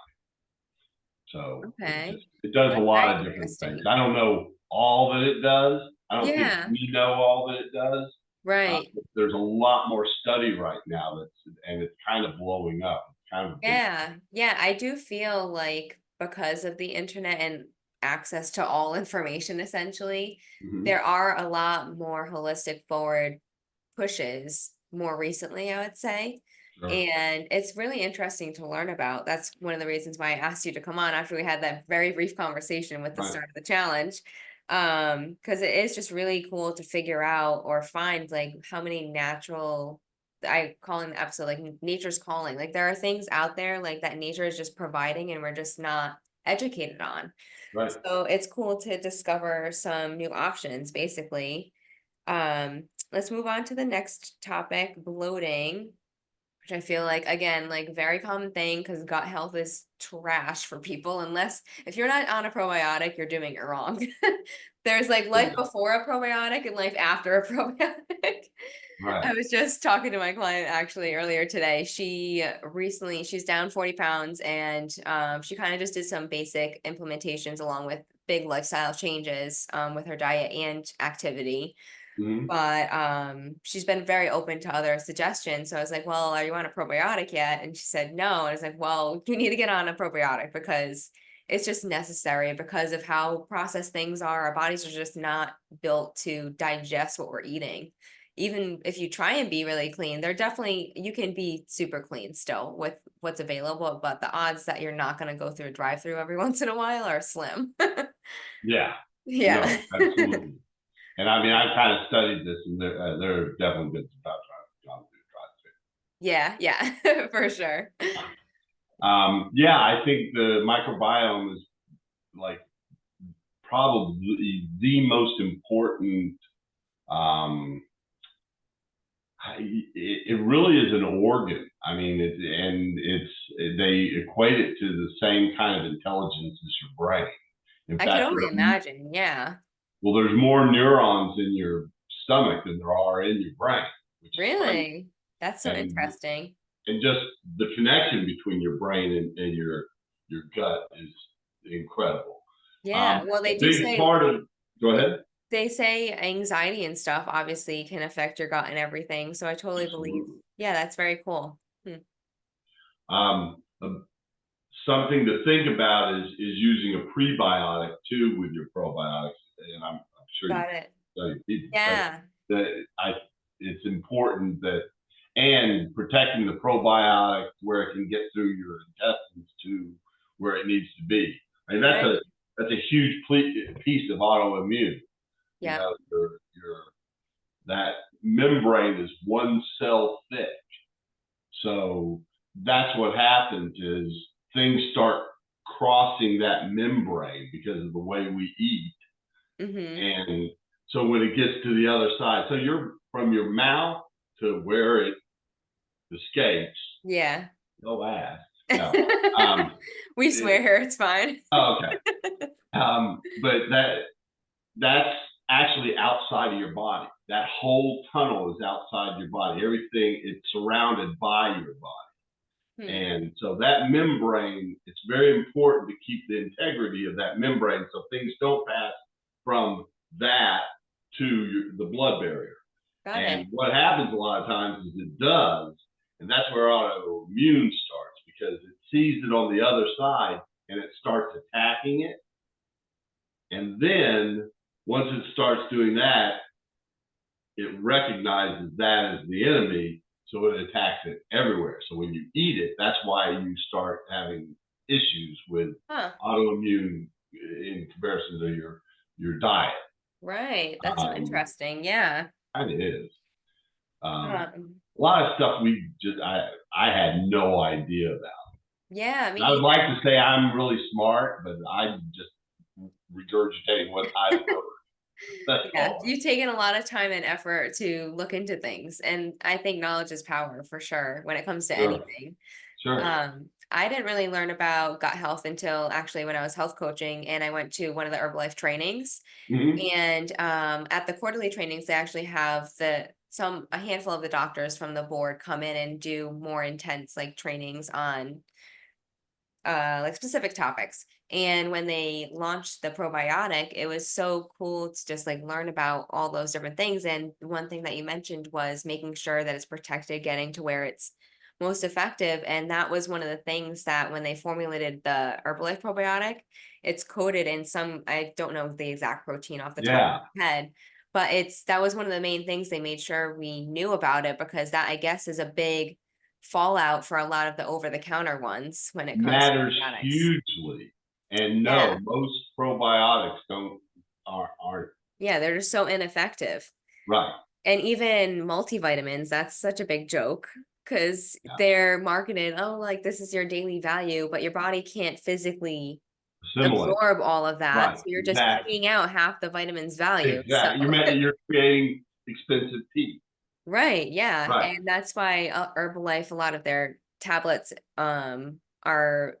So Okay. it does a That's very lot of different things. interesting. I don't know all that it does. I don't think Yeah. we know all that it does. Right. There's a lot more study right now and it's kind of blowing up. kind of a big. Yeah, yeah, I do feel like because of the internet and access to all information essentially, Mhm. there are a lot more holistic forward pushes more recently, I would say. Sure. And it's really interesting to learn about. That's one of the reasons why I asked you to come on after we had that very brief conversation with the Right. start of the challenge. Because it is just really cool to figure out or find like how many natural I call in the episode like nature's calling. Like there are things out there like that nature is just providing and we're just not educated on. Right. So it's cool to discover some new options basically. Let's move on to the next topic, bloating, which I feel like again, like very common thing because gut health is trash for people unless if you're not on a probiotic, you're doing it wrong. There's like life Yeah. before a probiotic and life after a probiotic. I Right. was just talking to my client actually earlier today. She's down 40 pounds and she kind of just did some basic implementations along with big lifestyle changes with her diet and activity. Mhm. But she's been very open to other suggestions. So I was like, well, are you on a probiotic yet? And she said no. And I was like, well, you need to get on a probiotic because it's just necessary because of how processed things are. Our bodies are just not built to digest what we're eating. Even if you try and be really clean, they're definitely you can be super clean still with what's available, but the odds that you're not going to go through a drive-through every once in a while are slim. Yeah. Yeah. No, absolutely. And I mean, I kind of studied this, and there are definitely been some about trying to Yeah, yeah, for sure. Yeah, I think the microbiome is like probably the most important. Um, it really is an organ. I mean, they equate it to the same kind of intelligence as your brain. In I could fact, only imagine, yeah. there's more neurons in your stomach than there are in your brain, which is crazy. Really? That's so And interesting. just the connection between your brain and your gut is incredible. Yeah, well, A big part of go ahead. they say anxiety and stuff obviously can affect your gut and everything, so I totally believe Absolutely. yeah, that's very cool. Hmm, Um, Something to think about is using a prebiotic too with your probiotics, and I'm sure you got it. study people, but Yeah, that I it's important that and protecting the probiotic where it can get through your intestines to where it needs to be. I mean right. that's a huge piece of autoimmune. You Yeah. know, your that membrane is one cell thick. So that's what happens is things start crossing that membrane because of the way we eat. Mhm. And so when it gets to the other side, so you're from your mouth to where it escapes, Yeah. no ass. No. Um, We it, swear here, it's fine. oh, okay. But that's actually outside of your body. That whole tunnel is outside your body. Everything it's surrounded by your body. Hmm, And so that membrane, it's very important to keep the integrity of that membrane so things don't pass from that to the blood barrier. got And it. what happens a lot of times is it does, and that's where autoimmune starts because it sees it on the other side and it starts attacking it. And then once it starts doing that, it recognizes that as the enemy, so it attacks it everywhere. So when you eat it, that's why you start having issues with Huh, autoimmune in comparison to your diet. right. That's so Um, interesting. Yeah. kind of is. Um, A lot of stuff I had no idea about. yeah, me And I would like neither. to say I'm really smart, but I'm just regurgitating what I've heard. That's Yeah, all. you've taken a lot of time and effort to look into things, and I think knowledge is power for sure when it comes to Sure, anything. sure. I didn't really learn about gut health until actually when I was health coaching and I went to one of the Herbalife trainings. Hmm. And at the quarterly trainings, they actually have a handful of the doctors from the board come in and do more intense like trainings on like specific topics. And when they launched the probiotic, it was so cool to just like learn about all those different things. And one thing that you mentioned was making sure that it's protected, getting to where it's most effective. And that was one of the things that when they formulated the Herbalife probiotic, it's coated in some, I don't know the exact protein off the top of Yeah, my head, but that was one of the main things they made sure we knew about it, because that, I guess, is a big fallout for a lot of the over the counter ones when it comes to matters probiotics. hugely. And no, Yeah. most probiotics aren't Yeah. They're just so ineffective. right. And even multivitamins, that's such a big joke because Yeah. they're marketed, oh, like this is your daily value, but your body can't physically Assimilate. absorb all of that. Right. So you're just Exactly. paying out half the vitamin's value. So, Exactly. You're creating expensive tea. right. Yeah. Right. And that's why Herbalife, a lot of their tablets are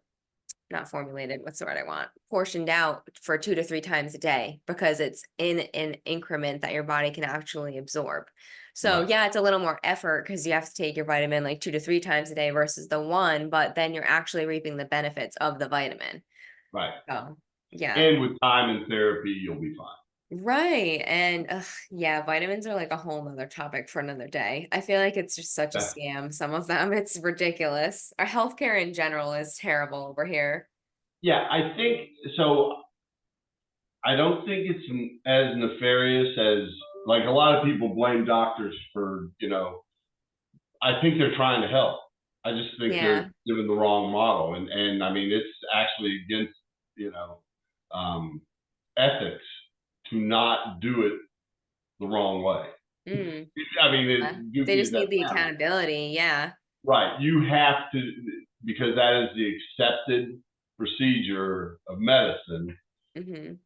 not formulated, what's the word I want? Portioned out for 2 to 3 times a day because it's in an increment that your body can actually absorb. So, Right. yeah, it's a little more effort because you have to take your vitamin like 2 to 3 times a day versus the 1, but then you're actually reaping the benefits of the vitamin. Right. So, yeah. And with time and therapy, you'll be fine. Right. And yeah, vitamins are like a whole nother topic for another day. I feel like it's just such a That's, scam, some of them. It's ridiculous. Our healthcare in general is terrible over here. yeah, I think so. I don't think it's as nefarious as like a lot of people blame doctors for, I think they're trying to help. I just think they're Yeah. given the wrong model. And I mean, it's actually against, you know, um, ethics to not do it the wrong way. Mm. I mean, Yeah. you They use just that need the sound. accountability, yeah. Right. You have to, because that is the accepted procedure of medicine. Mhm.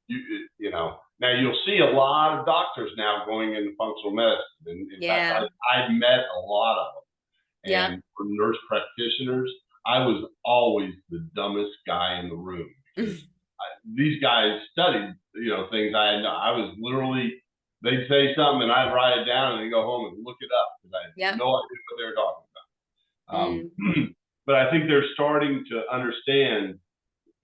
Now you'll see a lot of doctors now going into functional medicine. And in fact, Yeah. I met a lot of them. Yep. And for nurse practitioners, I was always the dumbest guy in the room because these guys studied, things I had. I was literally, they'd say something and I'd write it down and then go home and look it up because I had Yep. no idea what they were talking about. Mm. But I think they're starting to understand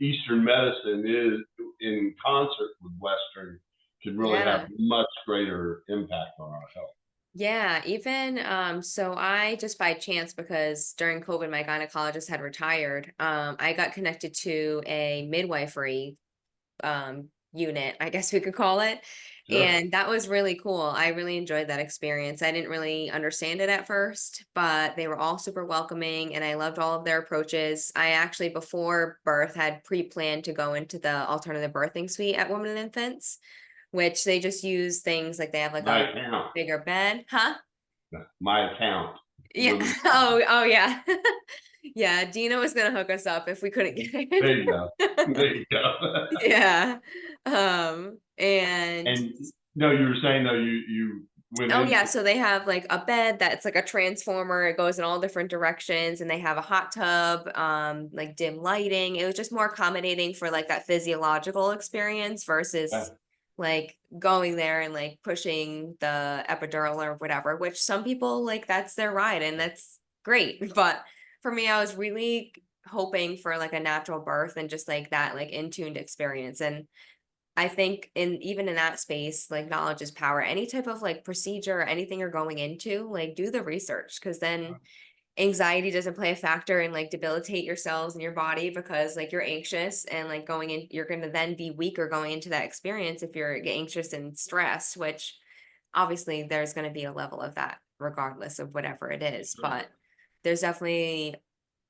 Eastern medicine is in concert with Western can really have Yeah. much greater impact on our health. Yeah, even, so I just by chance, because during COVID, my gynecologist had retired, I got connected to a midwifery unit, I guess we could call it. Sure. And that was really cool. I really enjoyed that experience. I didn't really understand it at first, but they were all super welcoming and I loved all of their approaches. I actually, before birth, had pre planned to go into the alternative birthing suite at Women and Infants, which they just use things like they have like My a account. bigger bed. Huh? My account. Yeah. Women. Oh, yeah. Yeah. Dina was going to hook us up if we couldn't get There in. you go. There you go. Yeah. And And no, you were saying though you went oh yeah, into so they have like a bed that's like a transformer. It goes in all different directions, and they have a hot tub, like dim lighting. It was just more accommodating for like that physiological experience versus like going there and like pushing the epidural or whatever, which some people like that's their ride and that's great. But for me, I was really hoping for like a natural birth and just like that like in tuned experience. And I think even in that space, like knowledge is power. Any type of like procedure or anything you're going into, like do the research because then anxiety doesn't play a factor and like debilitate your cells in your body because like you're anxious and like going in, you're going to then be weaker going into that experience if you're anxious and stressed, which obviously there's going to be a level of that regardless of whatever it is. sure. But there's definitely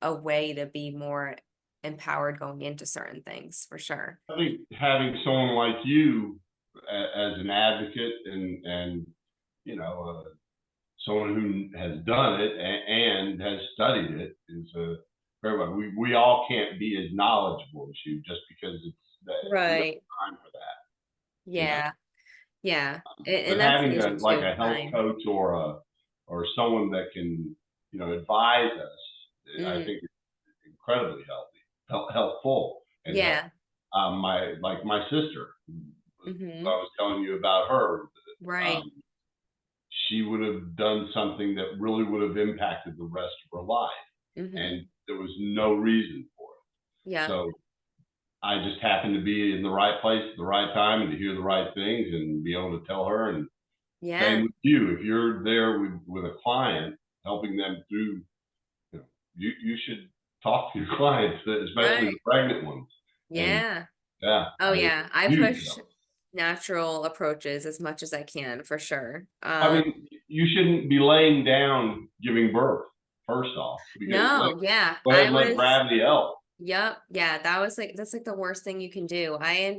a way to be more empowered going into certain things for sure. I think having someone like you as an advocate and someone who has done it and has studied it is very well. We all can't be as knowledgeable as you just because we don't Right. have time for that, you know. Yeah. Yeah. But And that's having the issue like too, a health time. coach or someone that can advise us, I Mm, think it's incredibly helpful and help. yeah. My sister, I Mhm. was telling you about her. Right. Um, she would have done something that really would have impacted the rest of her life, Mhm. and there was no reason for it. Yeah. So I just happened to be in the right place at the right time and to hear the right things and be able to tell her. And same Yeah. with you. If you're there with a client, helping them through you should talk to your clients, especially the Right. pregnant ones. And Yeah. yeah, Oh yeah. I huge push help. natural approaches as much as I can for sure. I mean, you shouldn't be laying down giving birth, first off, because No, yeah. go ahead and let gravity help. Yep. Yeah, that was like that's like the worst thing you can do. I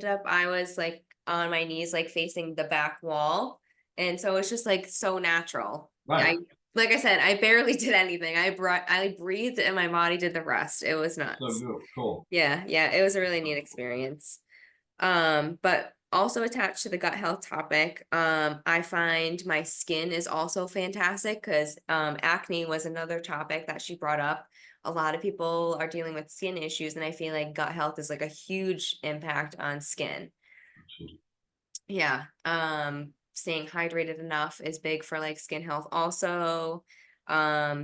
was like on my knees, like facing the back wall. And so it's just like so natural. Right. Like I said, I barely did anything. I breathed and my body did the rest. It was So nuts. good. Cool. Yeah, yeah, it was a really neat experience. But also attached to the gut health topic, I find my skin is also fantastic because acne was another topic that she brought up. A lot of people are dealing with skin issues, and I feel like gut health is like a huge impact on skin. Absolutely. Yeah. Staying hydrated enough is big for like skin health. Also,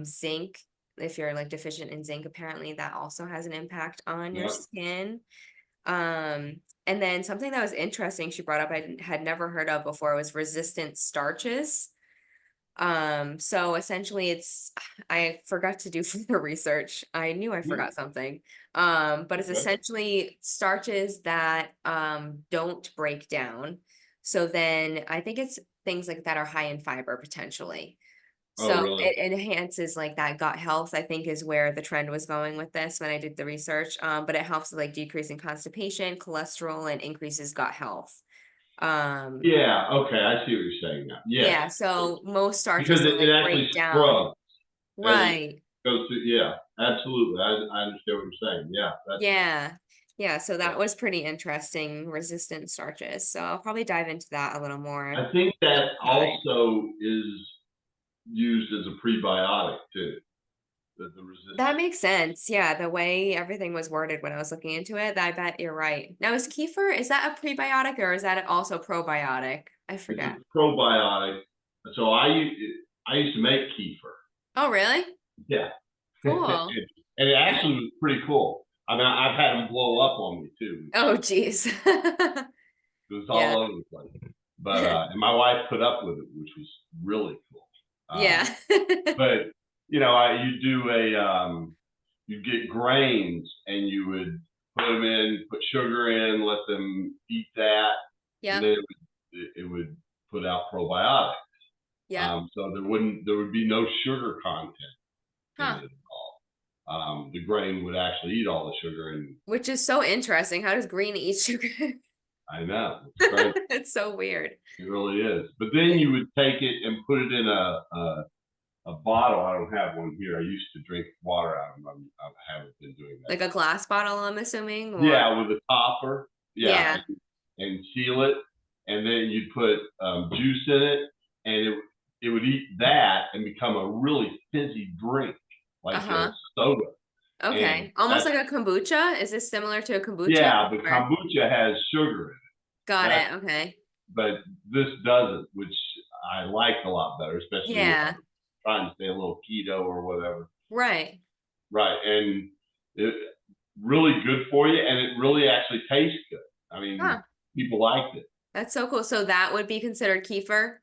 zinc, if you're like deficient in zinc, apparently that also has an impact on your Yep. skin. And then something that was interesting she brought up I had never heard of before was resistant starches. So essentially it's I forgot to do further research. I knew I Yeah. forgot something. But it's Okay. essentially starches that don't break down. So then I think it's things like that are high in fiber potentially. Oh, So really? it enhances like that gut health, I think is where the trend was going with this when I did the research. But it helps with like decreasing constipation, cholesterol, and increases gut health. Um, Yeah. Okay. I see what you're saying now. Yes. yeah, so most Because starches don't it like actually break down. scrubs as it Right. goes through. Yeah. Absolutely. I understand what you're saying. Yeah. That's. Yeah. Yeah, so Yeah. that was pretty interesting, resistant starches. So I'll probably dive into that a little more. I think Flip that side. also is used as a prebiotic too. The That resistance. makes sense. Yeah, the way everything was worded when I was looking into it, I bet you're right. Now, is that a prebiotic or is that also probiotic? I It's a forget. probiotic. So I used to make kefir. Oh, really? Yeah. Cool. And it actually was pretty cool. I mean, I've had them blow up on me too. Oh, geez. It was Yeah. all over the place. But and my wife put up with it, which was really cool. Yeah. But you do you get grains and you would put them in, put sugar in, let them eat that, and Yep. then it would put out probiotics. Yep. So there would be no sugar content in Huh. it at all. The grain would actually eat all the sugar, and Which is so interesting. How does green eat sugar? I know it's crazy. It's so weird. It really is. But then Yeah. you would take it and put it in a bottle. I don't have one here. I used to drink water out of them. I haven't been doing that. Like a glass bottle, I'm assuming, or Yeah, with a topper. Yeah, yeah. and seal it, and then you'd put juice in it, and it would eat that and become a really fizzy drink, like a Uh-huh. soda. And Okay. Almost that's like a kombucha. Is this similar to a kombucha? yeah, but Or kombucha has sugar in it. got That's it. Okay. but this doesn't, which I like a lot better, especially if I'm Yeah. trying to stay a little keto or whatever. Right. Right, and it really good for you, and it really actually tastes good. I mean, Huh. people liked it. That's so cool. So that would be considered kefir.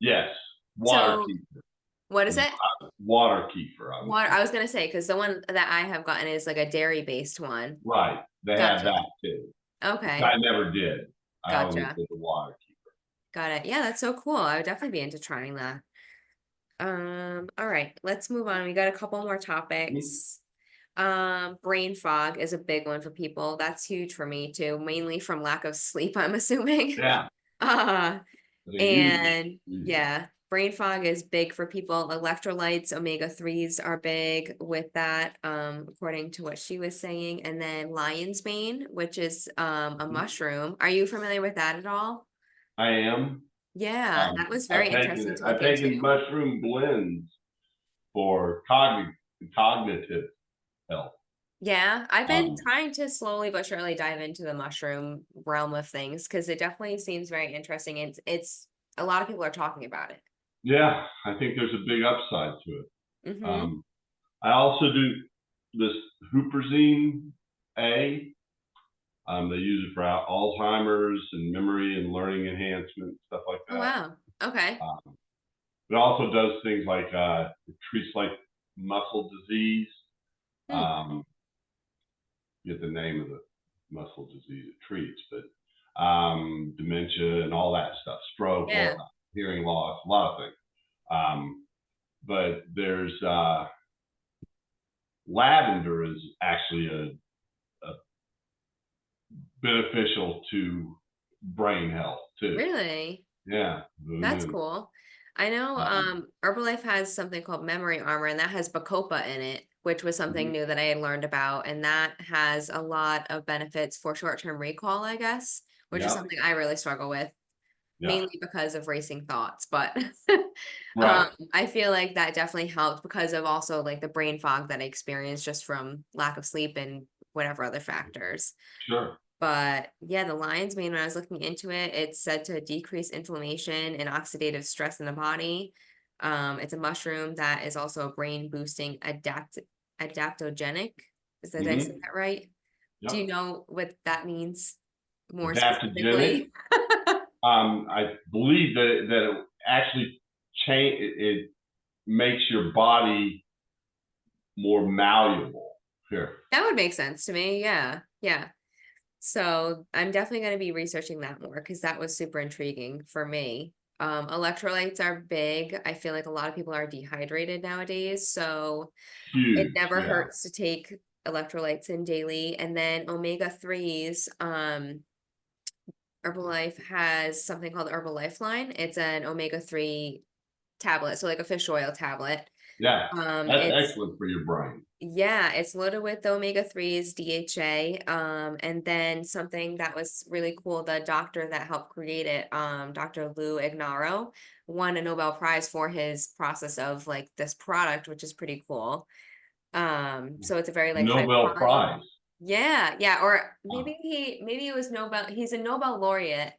Yes, water So kefir. what is it? Water kefir, I would Water. say. I was gonna say because the one that I have gotten is like a dairy based one. Right, they have Gotcha. that too, which Okay. I never did. I always Gotcha. did the water kefir. Got it. Yeah, that's so cool. I would definitely be into trying that. All right, let's move on. We got a couple more Mhm. topics. Brain fog is a big one for people. That's huge for me too, mainly from lack of sleep, I'm assuming. Yeah, Uh, it's a and huge one. yeah, brain fog is big for people. Electrolytes, omega-3s are big with that, according to what she was saying. And then lion's mane, which is a mushroom. Are you familiar with that at all? I am. Yeah, that was very I've taken interesting it. to I've look taken into. mushroom blends for cognitive health. Yeah, I've been Um, trying to slowly but surely dive into the mushroom realm of things because it definitely seems very interesting. It's a lot of people are talking about it. yeah, I think there's a big upside to it. Mm-hmm. Um, I also do this huperzine A. They use it for Alzheimer's and memory and learning enhancement, stuff like Oh that. wow. Okay. It also does things like it treats like muscle disease. Hmm. Get the name of the muscle disease it treats, but dementia and all that stuff, stroke, Yeah. hearing loss, a lot of things. But there's lavender is actually a beneficial to brain health too. Really? Yeah, who That's knew? cool. I know Herbalife has something called Memory Armor, and that has Bacopa in it, which was something Mhm. new that I had learned about. And that has a lot of benefits for short-term recall, I guess, which is Yeah, something I really struggle with, yeah, mainly because of racing thoughts. But right, I feel like that definitely helped because of also like the brain fog that I experienced just from lack of sleep and whatever other factors. sure. But yeah, the lion's mane, when I was looking into it, it's said to decrease inflammation and oxidative stress in the body. It's a mushroom that is also a brain boosting adaptogenic. Did I say Hmm. that right? Do you Yep. know what that means more Adaptogenic. specifically? I believe that it actually change it makes your body more malleable. Here. That would make sense to me. Yeah. Yeah. So I'm definitely going to be researching that more because that was super intriguing for me. Electrolytes are big. I feel like a lot of people are dehydrated nowadays, so it Huge. never Yeah. hurts to take electrolytes in daily. And then omega 3s, Herbalife has something called Herbal Lifeline. It's an omega 3 tablet, so like a fish oil tablet. Yeah. That's It's excellent for your brain. Yeah, it's loaded with the omega 3s, DHA, and then something that was really cool, the doctor that helped create it, Dr. Lou Ignaro, won a Nobel Prize for his process of like this product, which is pretty cool. So it's a very like high Nobel quality. Prize. Yeah, yeah, or Wow. maybe it was Nobel, he's a Nobel laureate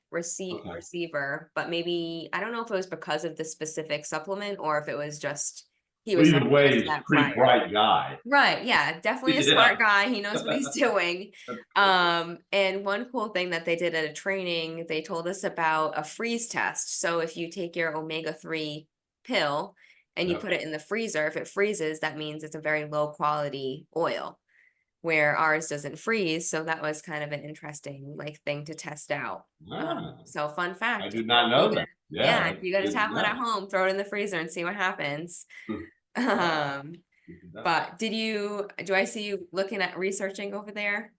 Okay. receiver, but maybe I don't know if it was because of the specific supplement or if it was just he Well, was either way, recognized for he's a that pretty prior. bright guy. Right, yeah, definitely a Yeah. smart guy, he knows what he's doing. That's cool. And one cool thing that they did at a training, they told us about a freeze test. So if you take your omega-3 pill and you Yep. put it in the freezer, if it freezes, that means it's a very low quality oil, where ours doesn't freeze. So that was kind of an interesting like thing to test out. Ah, So fun I fact, did not know that. yeah, Yeah, if that's you got a good to tablet at know. home, throw it in the freezer and see what happens. Wow. Um, Good to know. but do I see you looking at researching over there?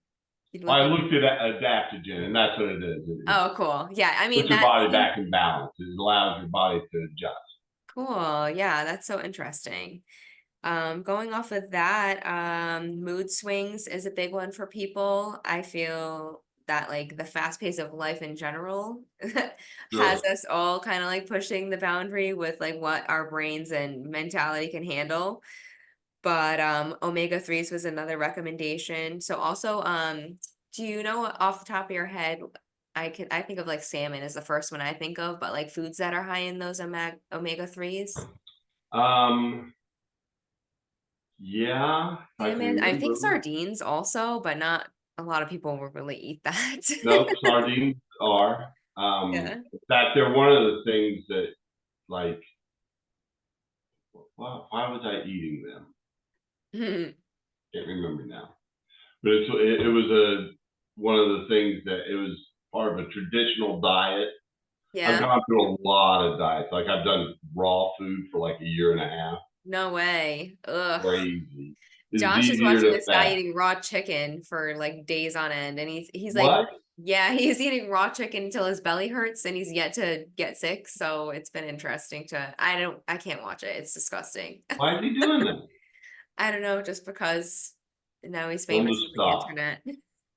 You Well, I looking? looked at adaptogen, and that's what it is. It Oh, cool. Yeah, I mean puts your that body seems back in balance. It allows your body to adjust. cool. Yeah, that's so interesting. Going off of that, mood swings is a big one for people. I feel that like the fast pace of life in general has Sure. us all kind of like pushing the boundary with like what our brains and mentality can handle. But omega 3s was another recommendation. So also, do you know off the top of your head, I think of like salmon is the first one I think of, but like foods that are high in those omega 3s? Um, yeah, if I can Salmon, I think remember. sardines also, but not a lot of people will really eat that. No, sardines are. Yeah. In fact, they're one of the things that, like, why was I eating them? Can't remember now. But it was one of the things that it was part of a traditional diet. I've Yeah. gone through a lot of diets. Like I've done raw food for like a year and a half. No way. Ugh. Crazy. It's Josh is easier watching to this guy fast. eating raw chicken for like days on end, and he's like, What? yeah, he's eating raw chicken until his belly hurts, and he's yet to get sick. So it's been interesting to. I can't watch it. It's disgusting. Why is he doing that? I don't know, just because now he's Tell him famous to on the stop. internet.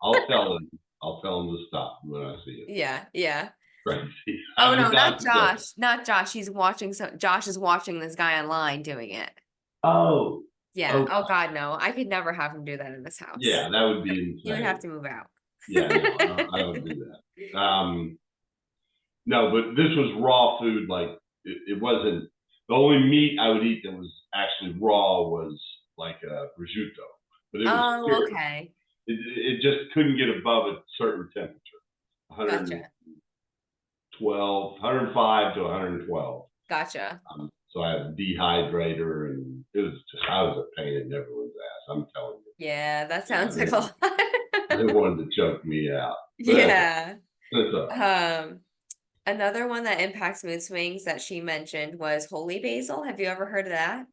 I'll tell him. I'll tell him to stop when I see him. Yeah, yeah. Crazy. Oh I no, forgot not he does it. Josh. Not Josh. Josh is watching this guy online doing it. Oh, Yeah. okay. Oh God, no. I could never have him do that in this house. Yeah, that would be He would have insane. to move out. Yeah, no, I don't do that. No, but this was raw food. Like it wasn't the only meat I would eat that was actually raw was like prosciutto, but it was Oh, cured. okay. It just couldn't get above a certain temperature, Gotcha. 112, 105 to 112. Gotcha. So I had a dehydrator, and I was a pain in everyone's ass. I'm telling you. Yeah, that Yeah, sounds like a lot. they wanted to choke me out, but Yeah. that's all right. Um, Another one that impacts mood swings that she mentioned was holy basil. Have you ever heard of that?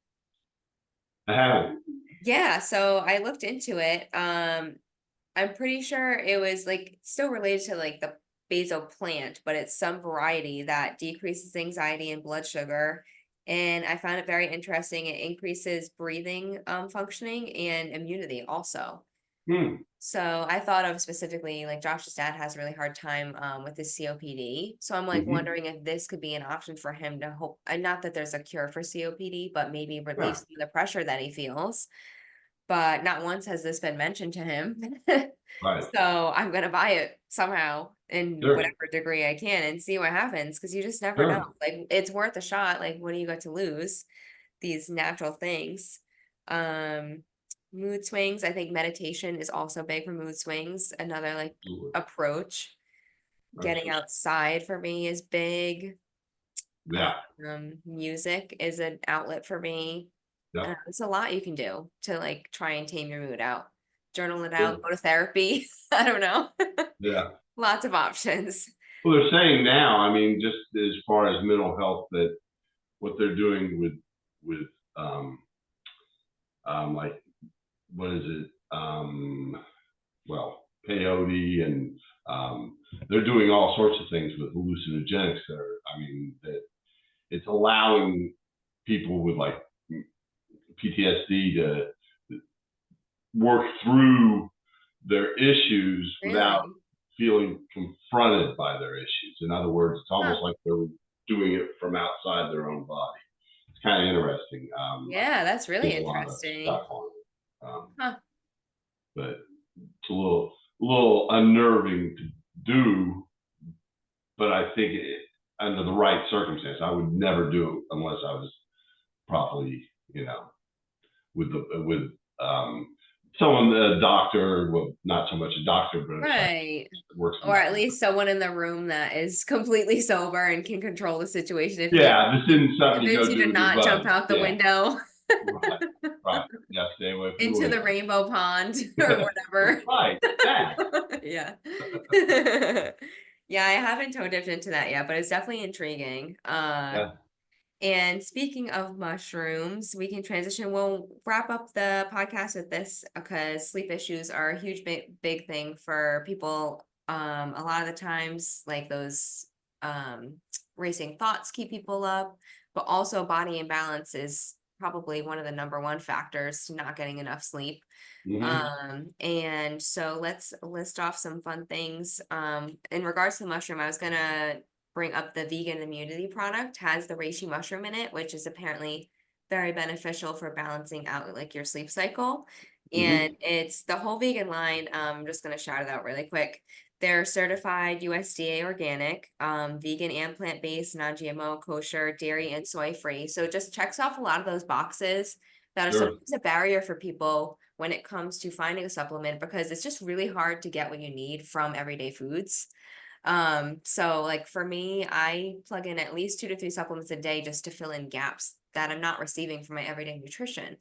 I haven't. Yeah, so I looked into it. I'm pretty sure it was like still related to like the basil plant, but it's some variety that decreases anxiety and blood sugar. And I found it very interesting. It increases breathing functioning and immunity also. Hmm. So I thought of specifically like Josh's dad has a really hard time with his COPD. So I'm like Hmm. wondering if this could be an option for him to hope, and not that there's a cure for COPD, but maybe relieve Yeah. some of the pressure that he feels. But not once has this been mentioned to him. Right. So I'm gonna buy it somehow in Sure. whatever degree I can and see what happens because you just never know. Sure. Like it's worth a shot. Like what do you got to lose? These natural things. Um, Mood swings. I think meditation is also big for mood swings. Another like Absolutely. approach. Getting Absolutely. outside for me is big. Yeah. Music is an outlet for me. Yeah. It's a lot you can do to like try and tame your mood out. Journal it out, Sure. go to therapy. I don't know. Yeah. Lots of options. Well, they're saying now, I mean, just as far as mental health, that what they're doing with um, like what is it? Well, peyote, and they're doing all sorts of things with hallucinogenics that are, I mean, that it's allowing people with like PTSD to work through their issues without Really? feeling confronted by their issues. In other words, it's Huh. almost like they're doing it from outside their own body. It's kind of interesting. Yeah, that's I've really seen a lot of stuff interesting. on it, Huh. but it's a little unnerving to do. But I think under the right circumstance, I would never do it unless I was properly, with um, someone, a doctor, well, not so much a doctor, but a psychologist Right. that works in Or that at field. least someone in the room that is completely sober and can control the situation if need Yeah, this be. isn't something you Convince go you do to with your not jump buddies. out the Yeah, window right, right. Yeah, stay away from the into the window. rainbow pond or whatever. Right, that. Yeah. Yeah, I haven't toe dipped into that yet, but it's definitely intriguing. Yeah. And speaking of mushrooms, we can transition. We'll wrap up the podcast with this because sleep issues are a huge, big thing for people. A lot of the times, like those um, racing thoughts keep people up, but also body imbalance is probably one of the number one factors to not getting enough sleep. Hmm. And so let's list off some fun things. In regards to the mushroom, I was gonna bring up the vegan immunity product has the reishi mushroom in it, which is apparently very beneficial for balancing out like your sleep cycle. And Hmm. it's the whole vegan line. I'm just gonna shout it out really quick. They're certified USDA organic, vegan and plant-based, non-GMO, kosher, dairy and soy free. So it just checks off a lot of those boxes that are Sure. sometimes a barrier for people when it comes to finding a supplement because it's just really hard to get what you need from everyday foods. So like for me, I plug in at least 2 to 3 supplements a day just to fill in gaps that I'm not receiving from my everyday nutrition,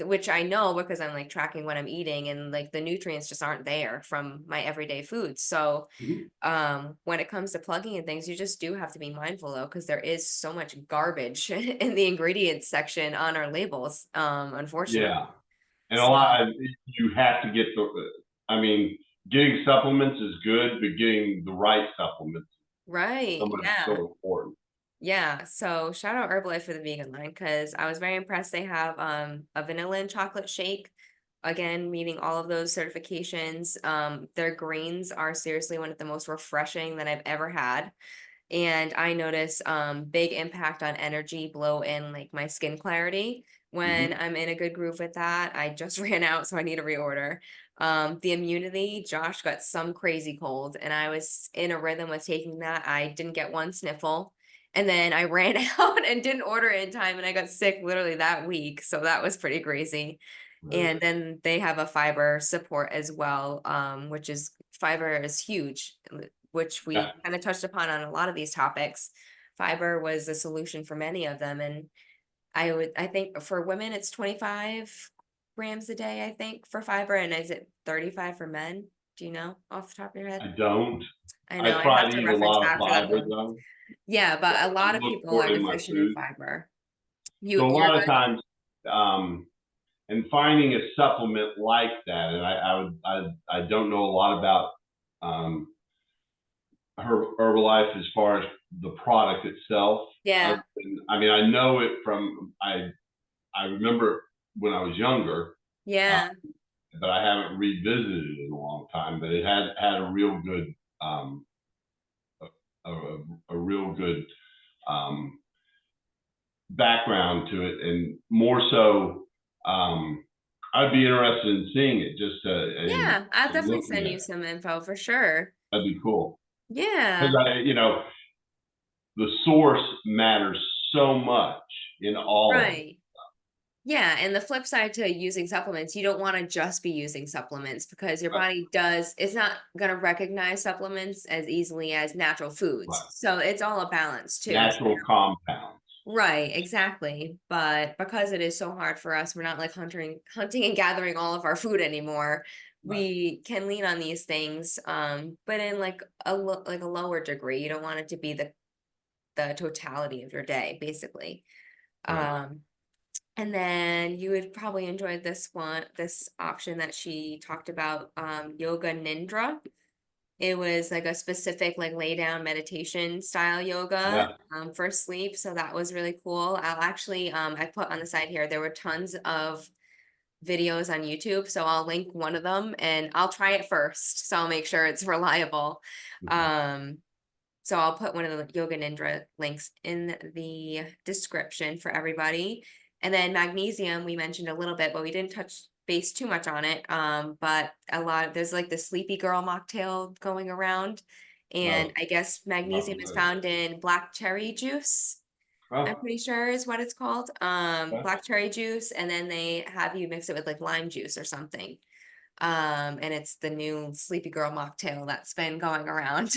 which I know because I'm like tracking what I'm eating and like the nutrients just aren't there from my everyday foods. So Hmm. when it comes to plugging and things, you just do have to be mindful though, because there is so much garbage in the ingredients section on our labels, unfortunately. Yeah, and a So lot. You have to get the. I mean, getting supplements is good, but getting the right supplements right, yeah. so important. Yeah, so shout out Herbalife for the vegan line because I was very impressed. They have a vanilla and chocolate shake, again, meeting all of those certifications. Their greens are seriously one of the most refreshing that I've ever had. And I notice big impact on energy, blow, and like my skin clarity when Hmm. I'm in a good groove with that. I just ran out, so I need a reorder. The immunity, Josh got some crazy cold, and I was in a rhythm with taking that. I didn't get one sniffle. And then I ran out and didn't order it in time, and I got sick literally that week. So that was pretty crazy. Right. And then they have a fiber support as well, which is fiber is huge, which we Yeah. kind of touched upon on a lot of these topics. Fiber was a solution for many of them. And I think for women, it's 25 grams a day, I think, for fiber. And is it 35 for men? Do you know off the top of your head? I don't. I I know, I'd try have to to eat a reference lot of back to that fiber one. though. Yeah, So but a I lot of look people for are it in my deficient in food. fiber. So a You're lot of good? times, and finding a supplement like that, and I don't know a lot about um, Herbalife as far as the product itself. Yeah, I mean, I know it from I remember when I was younger, uh, yeah, but I haven't revisited it in a long time. But it had a real good um, a real good um, background to it, and more so, I'd be interested in seeing it just and yeah. I'll definitely looking send at you it. some info for sure. That'd be cool because Yeah, the source matters so much in all of it. right. Yeah, and the flip side to using supplements, you don't want to just be using supplements because your Right, body it's not going to recognize supplements as easily as natural foods. right. So it's all a balance too. Natural compounds. Right, exactly. But because it is so hard for us, we're not like hunting and gathering all of our food anymore. Right, We can lean on these things, but in like like a lower degree. You don't want it to be the totality of your day, basically. right. Um, and then you would probably enjoy this option that she talked about, Yoga Nidra. It was like a specific like lay down meditation style yoga Yeah. for sleep. So that was really cool. I'll actually I put on the side here, there were tons of videos on YouTube. So I'll link one of them and I'll try it first. So I'll make sure it's reliable. Okay. Um, so I'll put one of the Yoga Nidra links in the description for everybody. And then magnesium, we mentioned a little bit, but we didn't touch base too much on it. But there's like the sleepy girl mocktail going around. And No, I guess not magnesium is familiar. found in black cherry juice. I'm Oh, pretty sure is what it's called. okay. Black cherry juice, and then they have you mix it with like lime juice or something. And it's the new Sleepy Girl mocktail that's been going around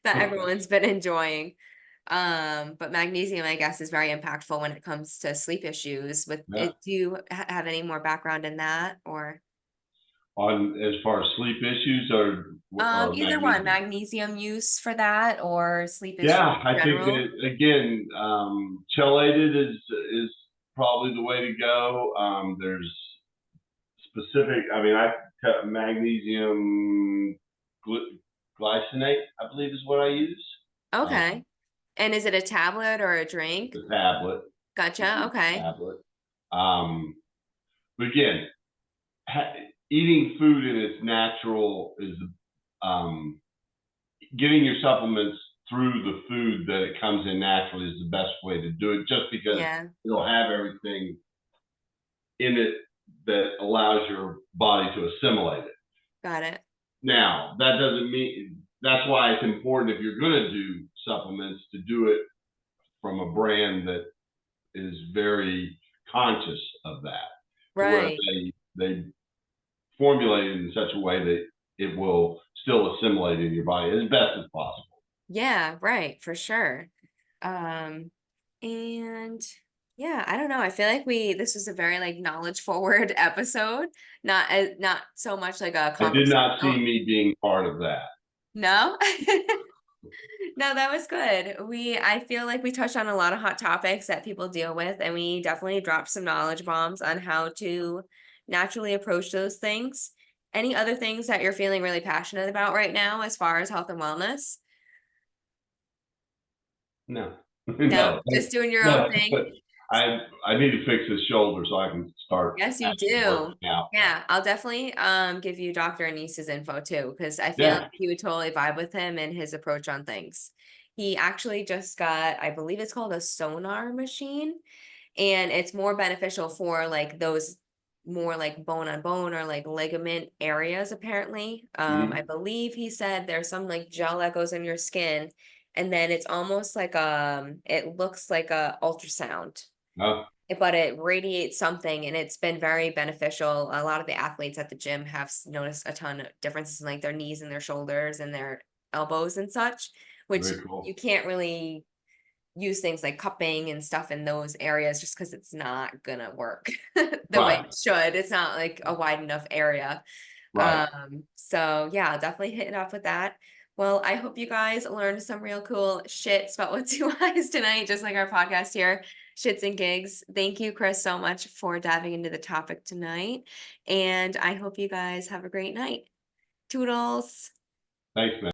that everyone's been enjoying. But magnesium, I guess, is very impactful when it comes to sleep issues. With Yeah. it, do you have any more background in that, or On as far as sleep issues or either one, magnesium. magnesium use for that or sleep issues Yeah, in I think general? again, chelated is probably the way to go. There's specific. I mean, I cut magnesium glycinate, I believe is what I use. Um, Okay. And is it a tablet or a drink? the tablet, just Gotcha. use the Okay. tablet. Um, but again, ha- eating food in its natural is um, getting your supplements through the food that it comes in naturally is the best way to do it, just because Yeah. it'll have everything in it that allows your body to assimilate it. Got it. Now, that doesn't mean that's why it's important if you're going to do supplements to do it from a brand that is very conscious of that, to where Right. they formulate it in such a way that it will still assimilate in your body as best as possible. Yeah, right, for sure. Um, and yeah, I don't know. I feel like this was a very like knowledge forward episode, not so much like a I did not see conversational. me being part of that. No? No, that was good. I feel like we touched on a lot of hot topics that people deal with, and we definitely dropped some knowledge bombs on how to naturally approach those things. Any other things that you're feeling really passionate about right now as far as health and wellness? No, No, no, just doing your own no. thing. I need to fix his shoulder so I can start Yes, you actually do. working out. Yeah, I'll definitely give you Dr. Anis's info too, because I feel like Yeah. you would totally vibe with him and his approach on things. He actually just got, I believe it's called a sonar machine, and it's more beneficial for like those more like bone on bone or like ligament areas apparently. I Mm-hmm. believe he said there's some like gel that goes in your skin, and then it's almost like it looks like a ultrasound, Oh, but it radiates something, and it's been very beneficial. A lot of the athletes at the gym have noticed a ton of differences in like their knees and their shoulders and their elbows and such, which very you cool. can't really use things like cupping and stuff in those areas just because it's not gonna work the way Right. it should. It's not like a wide enough area. Right. So yeah, definitely hit it off with that. Well, I hope you guys learned some real cool shits about what two eyes tonight, just like our podcast here, shits and gigs. Thank you, Chris, so much for diving into the topic tonight. And I hope you guys have a great night. Toodles. Thanks, man.